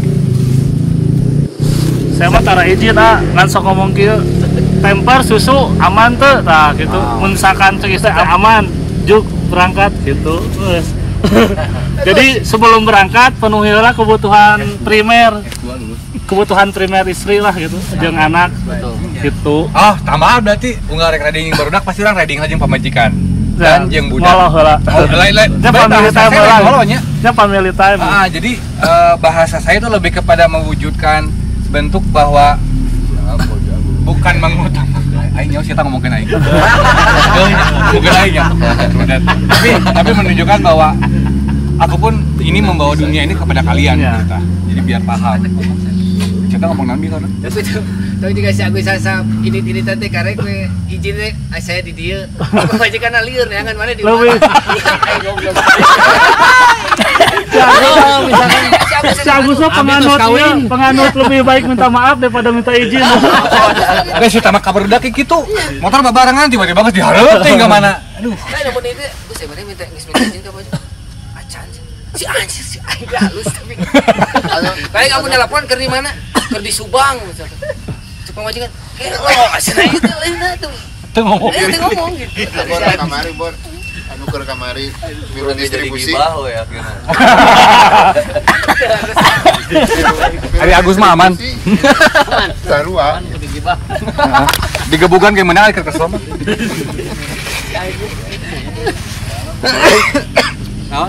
Saya mah tara izin ngan sok ngomong kieu. Temper susu aman teu tah gitu. Mun misalkan ceuk teh aman, juk berangkat gitu. Geus. Jadi sebelum berangkat penuhi lah kebutuhan primer istri lah gitu, jeung anak. Gitu. Oh, tambah berarti unggal rek riding barudak pasti orang riding lagi pamajikan. Dan jeung budak. Ngoloh heula. Lain-lain. Nya family time lah. Ngolohnya. Nya family time. Jadi bahasa saya itu lebih kepada mewujudkan bentuk bahwa bukan mengutamakan. Aing nyawa kita ngomongin aing. Bukan aing ya. Tapi menunjukkan bahwa aku pun ini membawa dunia ini kepada kalian kita. Jadi biar paham. Kita ngomong nabi kan. Tapi juga si Agus sasa ini tante karek we izin we saya di dieu. Aku majikan lieur neangan mana di mana. Si Agus mah penganut lebih baik minta maaf daripada minta izin. Ada si tamak kabar udah kayak gitu. Motor babarengan tiba-tiba geus dihareup teh enggak mana. Aduh. Nah, mun itu gue sebenarnya minta izin ke baju. Acan. Si anjir si aing halus tapi. Kayak kamu nelpon ke di mana? Ke di Subang misalkan. Cuma majikan. Oh, asina itu lain tuh. Tuh ngomong. Tuh ngomong gitu. Bor kamari bor. Anu keur kamari biro distribusi. ya Ari Agus mah aman. Sarua. Digebukan kayak mana ke kesel mah.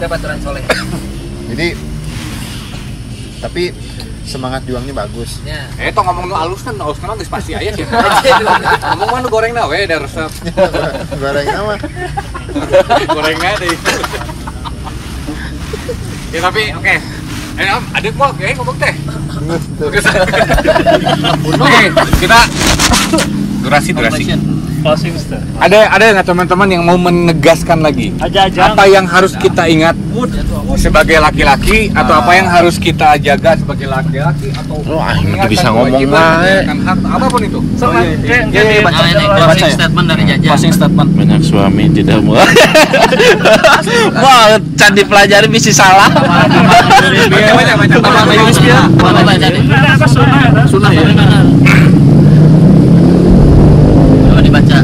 Dapat transoleh. Jadi tapi semangat juangnya bagus. Ya. Tong ngomong nu alus kan geus pasti aya sih. Ngomong mah nu gorengna we da resep. Goreng nama. Gorengna deh. Ya tapi oke. Adik mau ngomong teh. Oke, kita durasi. Closing step. Ada nggak teman-teman yang mau menegaskan lagi? Aja. Apa yang harus kita ingat sebagai laki-laki atau apa yang harus kita jaga sebagai laki-laki atau bisa ngomong lah. Apapun itu. Jadi Closing statement dari Jaja. Closing statement. Banyak suami tidak mau. Wah, can dipelajari bisa salah. Sunnah ya. Coba dibaca.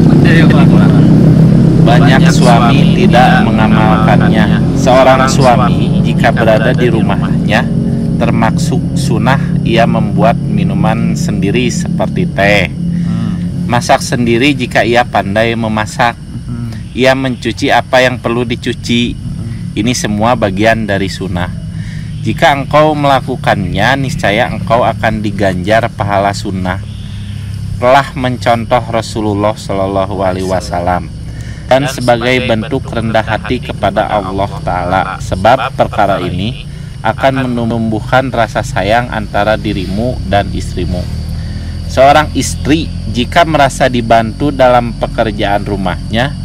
Banyak suami tidak mengamalkannya. Seorang suami jika berada di rumahnya, termasuk sunnah ia membuat minuman sendiri seperti teh. Masak sendiri jika ia pandai memasak. Ia mencuci apa yang perlu dicuci. Ini semua bagian dari sunnah. Jika engkau melakukannya, niscaya engkau akan diganjar pahala sunnah. Telah mencontoh Rasulullah Shallallahu Alaihi Wasallam dan sebagai bentuk rendah hati kepada Allah Ta'ala. Sebab perkara ini akan menumbuhkan rasa sayang antara dirimu dan istrimu. Seorang istri jika merasa dibantu dalam pekerjaan rumahnya,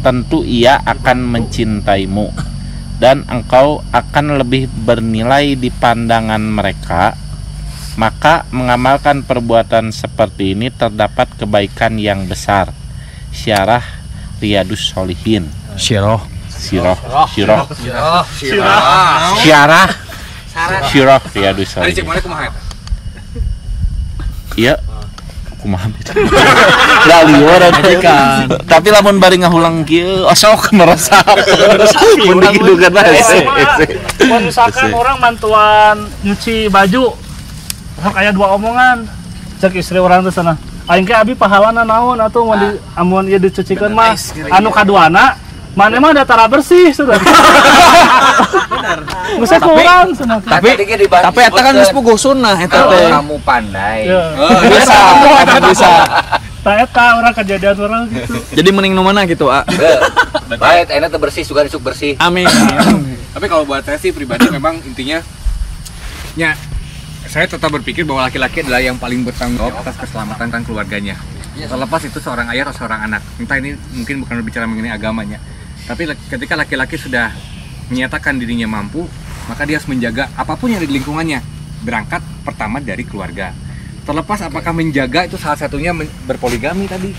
tentu ia akan mencintaimu dan engkau akan lebih bernilai di pandangan mereka. Maka mengamalkan perbuatan seperti ini terdapat kebaikan yang besar. Syarah Riyadus Sholihin. Syarah Syirah Riyadus Ari cek Shalihin. mana kumaha eta? Iya. Kumaha beda. Lah lieur kan. Tapi lamun bari ngahulang kieu osok merasa. Mun dikidukeun mah hese. Kalau misalkan orang bantuan nyuci baju, sok aya dua omongan, cek istri orang tuh sana. Aing ke abi pahalana naon atuh mun di amun ieu dicucikeun mah anu kaduana mana mah datara bersih sudah. Benar. Geus kurang cenah. Tapi Tapi eta kan geus puguh sunnah eta teh. kamu pandai. Bisa, bisa. Tah eta orang kejadian orang gitu. Jadi mending nu mana gitu, A. Baik, enak tuh bersih, suka disuk bersih. Amin. Tapi kalau buat saya sih pribadi memang intinya ya saya tetap berpikir bahwa laki-laki adalah yang paling bertanggung jawab atas keselamatan kan keluarganya. Terlepas itu seorang ayah atau seorang anak. Entah ini mungkin bukan berbicara mengenai agamanya. Tapi ketika laki-laki sudah menyatakan dirinya mampu, maka dia harus menjaga apapun yang ada di lingkungannya. Berangkat pertama dari keluarga. Terlepas apakah menjaga itu salah satunya berpoligami tadi.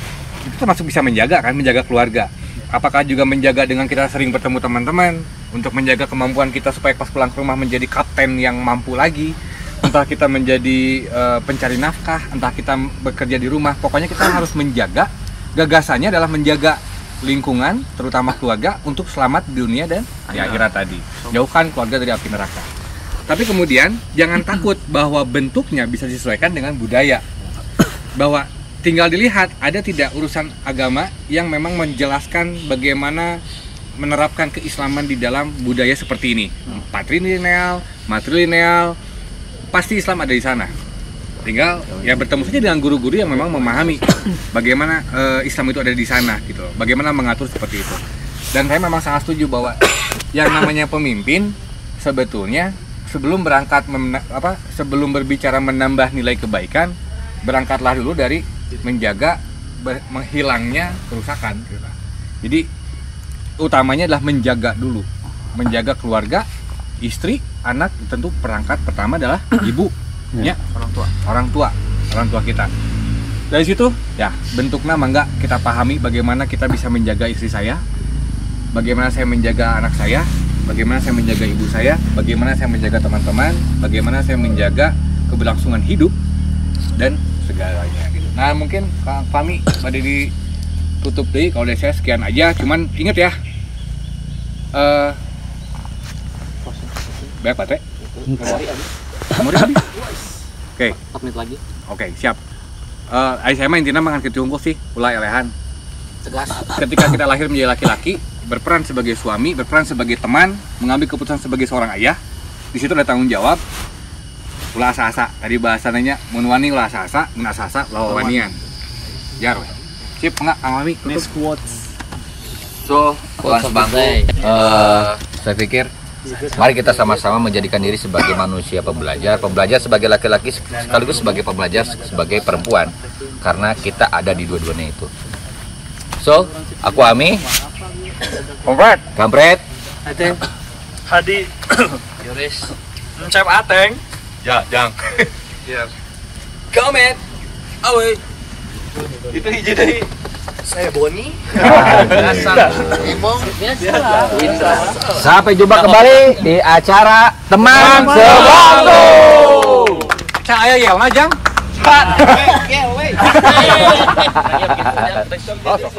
Itu termasuk bisa menjaga kan, menjaga keluarga. Apakah juga menjaga dengan kita sering bertemu teman-teman untuk menjaga kemampuan kita supaya pas pulang ke rumah menjadi kapten yang mampu lagi. Entah kita menjadi pencari nafkah, entah kita bekerja di rumah. Pokoknya kita harus menjaga, gagasannya adalah menjaga lingkungan, terutama keluarga, untuk selamat di dunia dan di akhirat tadi. Jauhkan keluarga dari api neraka. Tapi kemudian jangan takut bahwa bentuknya bisa disesuaikan dengan budaya. Bahwa tinggal dilihat ada tidak urusan agama yang memang menjelaskan bagaimana menerapkan keislaman di dalam budaya seperti ini. Patrilineal, matrilineal, pasti Islam ada di sana. Tinggal ya bertemu saja dengan guru-guru yang memang memahami bagaimana Islam itu ada di sana gitu. Bagaimana mengatur seperti itu. Dan saya memang sangat setuju bahwa yang namanya pemimpin sebetulnya sebelum berangkat sebelum berbicara menambah nilai kebaikan, berangkatlah dulu dari menjaga menghilangnya kerusakan gitu. Jadi utamanya adalah menjaga dulu. Menjaga keluarga, istri, anak, tentu perangkat pertama adalah ibu, ya, orang tua kita. Dari situ, ya bentuknya mangga kita pahami bagaimana kita bisa menjaga istri saya, bagaimana saya menjaga anak saya, bagaimana saya menjaga ibu saya, bagaimana saya menjaga teman-teman, bagaimana saya menjaga keberlangsungan hidup dan segalanya. Gitu. Nah mungkin Kang Fahmi pada ditutup deh. Kalau dari saya sekian aja. Cuman ingat ya. Berapa teh? Oke. 4 menit lagi. Oke, siap. Saya mah intinya mangan ketiungkul sih, ulah elehan. Tegas. Ketika kita lahir menjadi laki-laki, berperan sebagai suami, berperan sebagai teman, mengambil keputusan sebagai seorang ayah. Di situ ada tanggung jawab. Ulah asa-asa. Tadi bahasannya mun wani ulah asa-asa, mun asa-asa ulah wanian. Jar we. Sip enggak Kang Mami? Next quotes. So, Tuan Sebangku, saya pikir mari kita sama-sama menjadikan diri sebagai manusia pembelajar sebagai laki-laki sekaligus sebagai pembelajar sebagai perempuan, karena kita ada di dua-duanya itu. So, aku Ami, Kampret, Ateng, Hadi, Yoris, Encep Ateng, Ya, Jang. Komet, Awe, Itu hiji deui. saya Boni, sampai jumpa kembali di acara Teman Sebangku. Saya yel Jang. Oke,